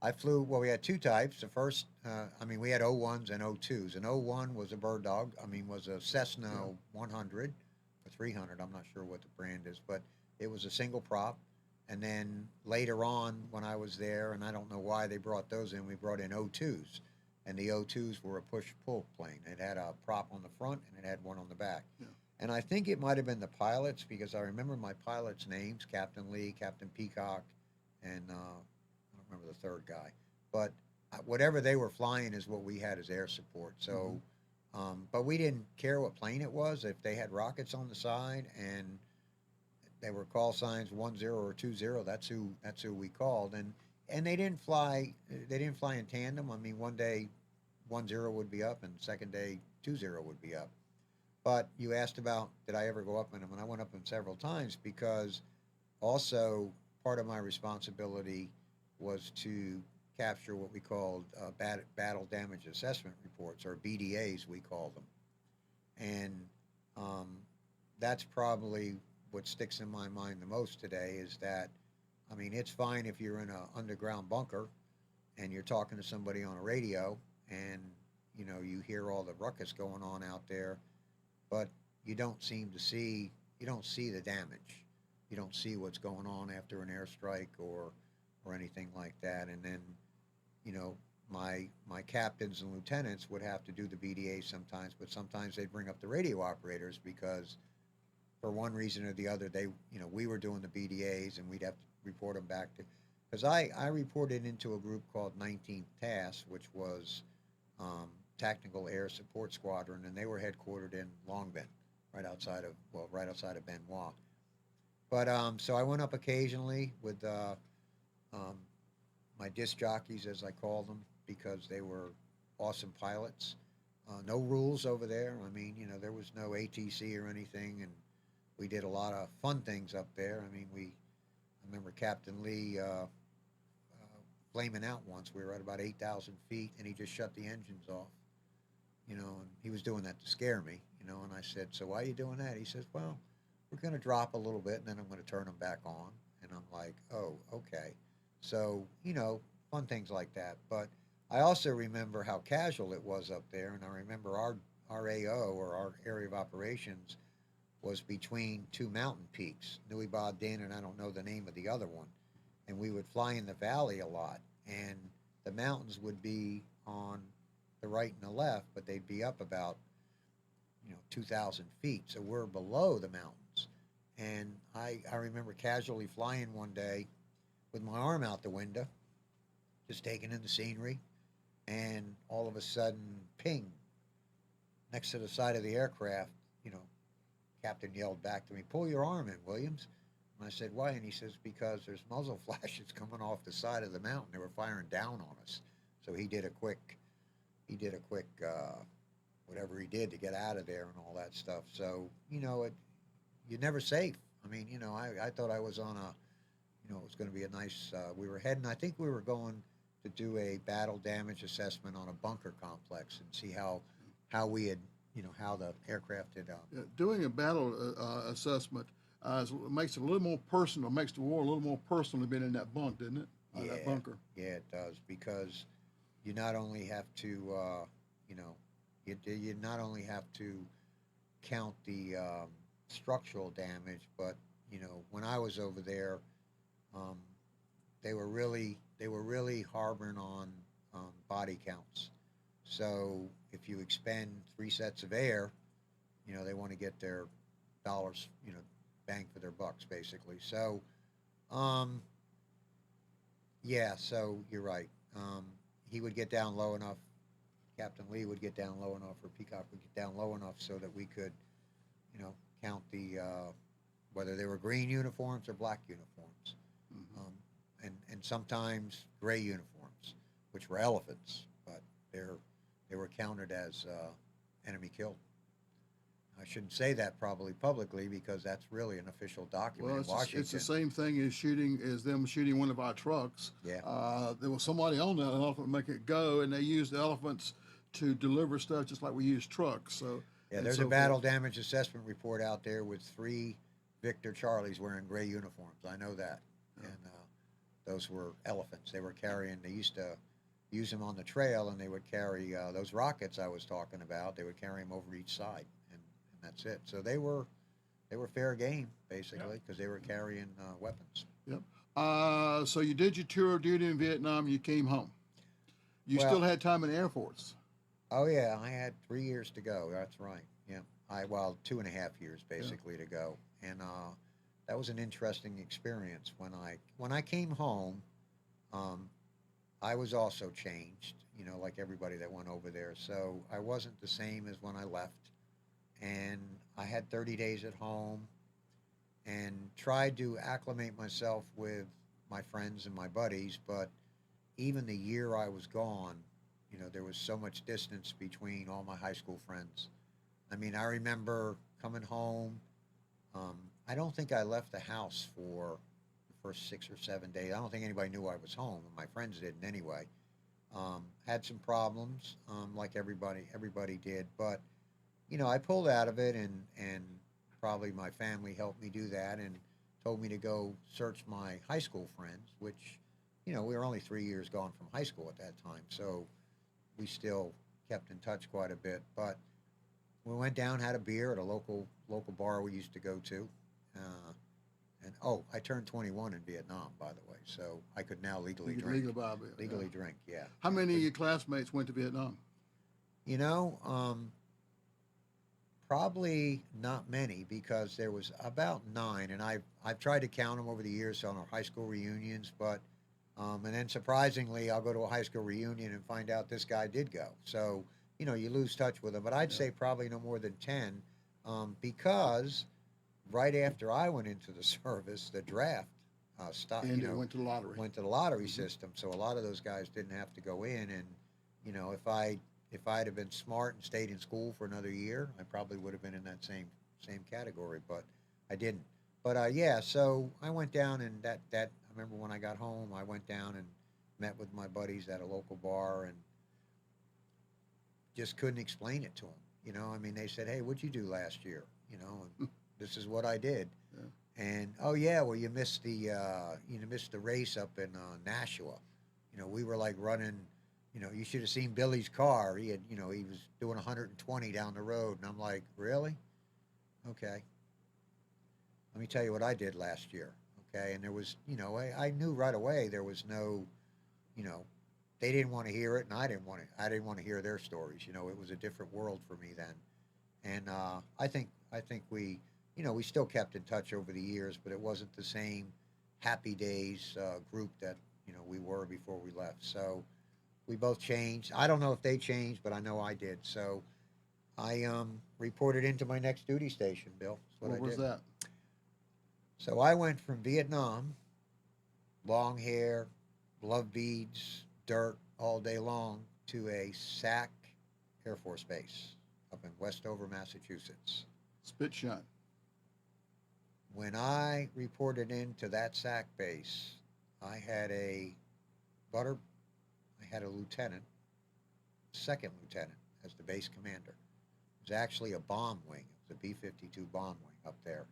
I flew, well, we had 2 types. The first, we had O1s and O2s. An O1 was a bird dog, was a Cessna 100. 300. I'm not sure what the brand is, but it was a single prop. And then later on, when I was there, and I don't know why they brought those in, we brought in O2s. And the O2s were a push-pull plane. It had a prop on the front and it had one on the back.
Yeah.
And I think it might have been the pilots, because I remember my pilots' names: Captain Lee, Captain Peacock, and I don't remember the third guy. But whatever they were flying is what we had as air support. So, but we didn't care what plane it was. If they had rockets on the side and they were call signs 10 or 20, that's who we called. And they didn't fly in tandem. I mean, one day 10 would be up and second day 20 would be up. But you asked about, did I ever go up in them? And I went up them several times, because also part of my responsibility was to capture what we called battle damage assessment reports, or BDAs we call them. And that's probably what sticks in my mind the most today, is that, I mean, it's fine if you're in an underground bunker and you're talking to somebody on a radio and, you know, you hear all the ruckus going on out there, but you don't see the damage. You don't see what's going on after an airstrike or anything like that. And then, you know, my captains and lieutenants would have to do the BDA sometimes, but sometimes they'd bring up the radio operators, because for one reason or the other, we were doing the BDAs and we'd have to report them back to, because I reported into a group called 19th Task, which was Tactical Air Support Squadron, and they were headquartered in Long Bend, right outside of Benoit. But so I went up occasionally with my disc jockeys, as I call them, because they were awesome pilots. No rules over there. I mean, you know, there was no ATC or anything, and we did a lot of fun things up there. I mean, I remember Captain Lee flaming out once. We were at about 8,000 feet, and he just shut the engines off. You know, and he was doing that to scare me, you know, and I said, "So why are you doing that?" He says, "Well, we're going to drop a little bit, and then I'm going to turn them back on." And I'm like, "Oh, okay." So, you know, fun things like that. But I also remember how casual it was up there, and I remember our AO, or our area of operations, was between two mountain peaks, Nui Ba Din, and I don't know the name of the other one. And we would fly in the valley a lot, and the mountains would be on the right and the left, but they'd be up about, 2,000 feet. So we're below the mountains. And I remember casually flying one day with my arm out the window, just taking in the scenery, and all of a sudden, ping, next to the side of the aircraft, captain yelled back to me, "Pull your arm in, Williams." And I said, "Why?" And he says, "Because there's muzzle flashes coming off the side of the mountain. They were firing down on us." So he did a quick whatever he did to get out of there and all that stuff. So, you're never safe. I mean, I thought I was on it was going to be a nice, we were heading, I think we were going to do a battle damage assessment on a bunker complex and see how we had, how the aircraft had.
Doing a battle assessment makes it a little more personal, makes the war a little more personal than being in that bunk, didn't it? That bunker.
Yeah, it does, because you not only have to, you not only have to count the structural damage, but when I was over there, they were really harboring on body counts. So if you expend 3 sets of air, they want to get their dollars, bang for their bucks, basically. So, so you're right. He would get down low enough, Captain Lee would get down low enough, or Peacock would get down low enough so that we could, count the, whether they were green uniforms or black uniforms. And sometimes gray uniforms, which were elephants, but they were counted as enemy killed. I shouldn't say that probably publicly, because that's really an official document in Washington.
It's the same thing as them shooting one of our trucks.
Yeah.
There was somebody on that elephant to make it go, and they used the elephants to deliver stuff just like we use trucks. So
yeah, there's a battle damage assessment report out there with 3 Victor Charlies wearing gray uniforms. I know that. Yeah. And those were elephants. They were carrying, they used to use them on the trail, and they would carry those rockets I was talking about. They would carry them over each side, and that's it. So they were they were fair game basically because they were carrying weapons.
Yep. So you did your tour of duty in Vietnam. You came home. You
Well,
still had time in the Air Force.
oh yeah, I had 3 years to go. That's right. Yeah, well 2.5 years basically to go, and that was an interesting experience. When I came home, um, I was also changed. You know, like everybody that went over there. So I wasn't the same as when I left, and I had 30 days at home and tried to acclimate myself with my friends and my buddies. But even the year I was gone, you know, there was so much distance between all my high school friends. I mean, I remember coming home. I don't think I left the house for the first 6 or 7 days. I don't think anybody knew I was home, and my friends didn't anyway. Had some problems, like everybody did, but you know, I pulled out of it, and probably my family helped me do that, and told me to go search my high school friends, which, you know, we were only 3 years gone from high school at that time, so we still kept in touch quite a bit. But we went down, had a beer at a local bar we used to go to. Uh, and oh, I turned 21 in Vietnam, by the way, so I could now legally
You could
drink.
legally buy a beer.
Legally
Yeah.
drink, yeah.
How many of your classmates went to Vietnam?
You know, probably not many because there was about 9, and I've tried to count them over the years on our high school reunions, but and then surprisingly, I'll go to a high school reunion and find out this guy did go. So you know, you lose touch with them. But I'd
Yeah.
say probably no more than 10, because right after I went into the service, the draft stopped.
And
You
it
know,
went to the lottery.
went to the lottery
Mhm.
system, so a lot of those guys didn't have to go in. And you know, if I'd have been smart and stayed in school for another year, I probably would have been in that same category, but I didn't. But yeah, so I went down, and that I remember when I got home, I went down and met with my buddies at a local bar, and just couldn't explain it to them. You know, I mean, they said, "Hey, what'd you do last year?" You know, and this is what I did.
Yeah.
And oh yeah, well you missed the race up in Nashua. You know, we were like running. You know, you should have seen Billy's car. He was doing 120 down the road, and I'm like, really? Okay. Let me tell you what I did last year. Okay, and there was, I knew right away there was no, you know, they didn't want to hear it, and I didn't want to hear their stories. You know, it was a different world for me then, and I think we still kept in touch over the years, but it wasn't the same happy days group that we were before we left. So we both changed. I don't know if they changed, but I know I did. So I reported into my next duty station, Bill. That's what
What
I
was
did.
that?
So I went from Vietnam, long hair, love beads, dirt all day long, to a SAC Air Force Base up in Westover, Massachusetts.
Spit shot.
When I reported into that SAC base, I had a butter, I had a lieutenant, second lieutenant as the base commander. It was actually a bomb wing. It was a B-52 bomb wing up there.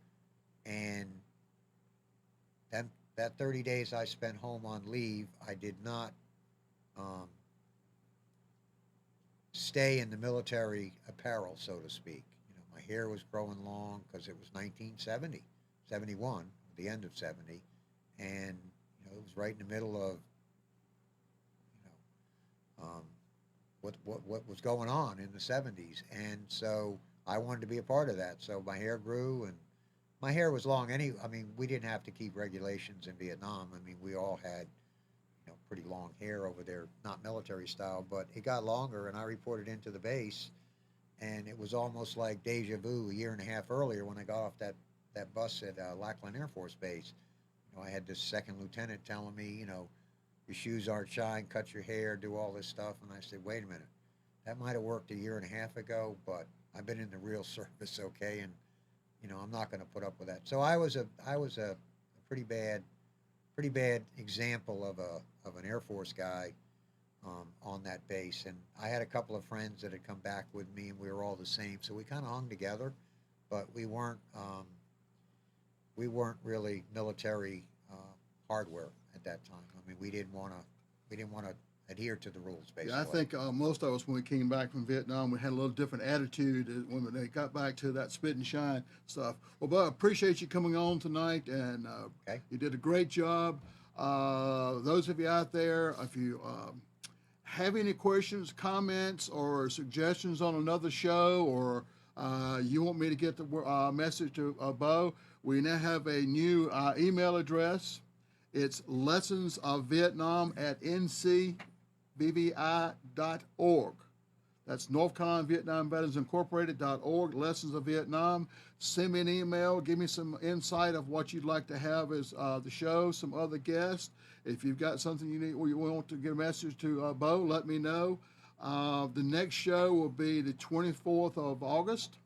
And then that 30 days I spent home on leave, I did not um, stay in the military apparel, so to speak. My hair was growing long because it was 1970, 71, the end of 70, and it was right in the middle of what was going on in the 70s, and so I wanted to be a part of that. So my hair grew, and my hair was long. I mean, we didn't have to keep regulations in Vietnam. I mean, we all had pretty long hair over there, not military style, but it got longer, and I reported into the base, and it was almost like deja vu a year and a half earlier when I got off that bus at Lackland Air Force Base. I had this second lieutenant telling me, your shoes aren't shine, cut your hair, do all this stuff, and I said, wait a minute, that might have worked a year and a half ago, but I've been in the real service, okay, and I'm not going to put up with that. So I was a pretty bad example of an Air Force guy on that base. And I had a couple of friends that had come back with me, and we were all the same. So we kind of hung together, but we weren't really military hardware at that time. I mean, we didn't want to adhere to the rules, basically.
Yeah, I think most of us, when we came back from Vietnam, we had a little different attitude when they got back to that spit and shine stuff. Well, Bud, I appreciate you coming on tonight, and
Okay.
you did a great job. Those of you out there, if you have any questions, comments, or suggestions on another show, or you want me to get the message to Bo, we now have a new email address. It's lessonsofvietnam@ncbvi.org. That's North Carolina Vietnam Veterans Incorporated.org, Lessons of Vietnam. Send me an email. Give me some insight of what you'd like to have as the show, some other guests. If you've got something you need or you want to get a message to Bo, let me know. The next show will be the 24th of August.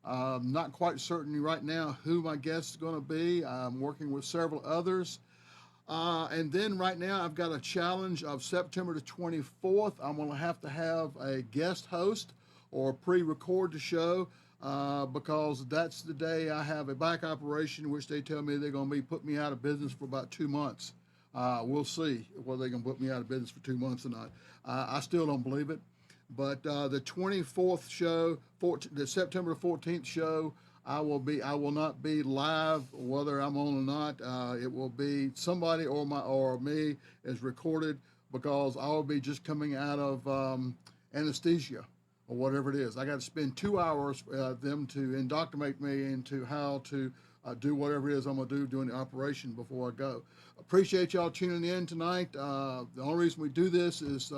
Not quite certain right now who my guest is going to be. I'm working with several others. And then right now I've got a challenge of September the 24th. I'm going to have a guest host or pre-record the show because that's the day I have a back operation, which they tell me they're going to be putting me out of business for about 2 months. We'll see whether they're going to put me out of business for 2 months or not. I still don't believe it. But the 24th show, the September 14th show, I will not be live, whether I'm on or not. It will be somebody or me is recorded because I will be just coming out of anesthesia or whatever it is. I got to spend 2 hours them to indoctrinate me into how to do whatever it is I'm going to do during the operation before I go. Appreciate y'all tuning in tonight. The only reason we do this is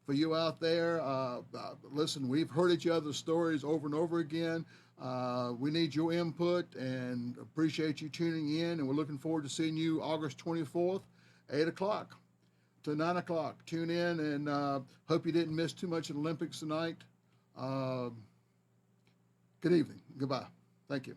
for you out there. Listen, we've heard each other's stories over and over again. We need your input and appreciate you tuning in, and we're looking forward to seeing you August 24th, 8 o'clock to 9 o'clock. Tune in, and hope you didn't miss too much of the Olympics tonight. Good evening. Goodbye. Thank you.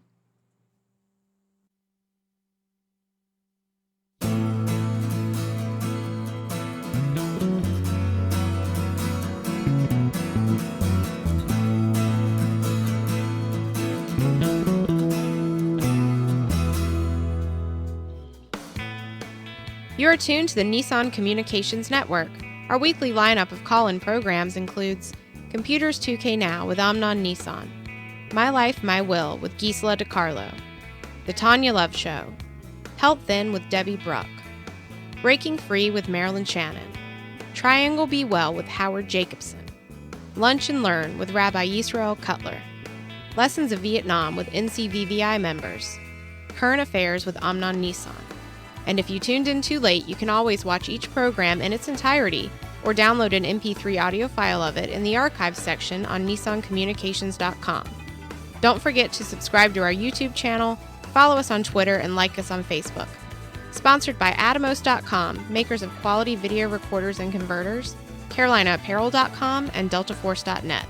You are tuned to the Nissan Communications Network. Our weekly lineup of call-in programs includes Computers 2K Now with Amnon Nissan, My Life, My Will with Gisela DiCarlo, The Tanya Love Show, Health Then with Debbie Bruck, Breaking Free with Marilyn Shannon, Triangle Be Well with Howard Jacobson, Lunch and Learn with Rabbi Yisrael Cutler, Lessons of Vietnam with NCVVI members, Current Affairs with Amnon Nissan. And if you tuned in too late, you can always watch each program in its entirety or download an MP3 audio file of it in the archives section on nissancommunications.com. Don't forget to subscribe to our YouTube channel, follow us on Twitter, and like us on Facebook. Sponsored by Atomos.com, makers of quality video recorders and converters, CarolinaApparel.com, and DeltaForce.net.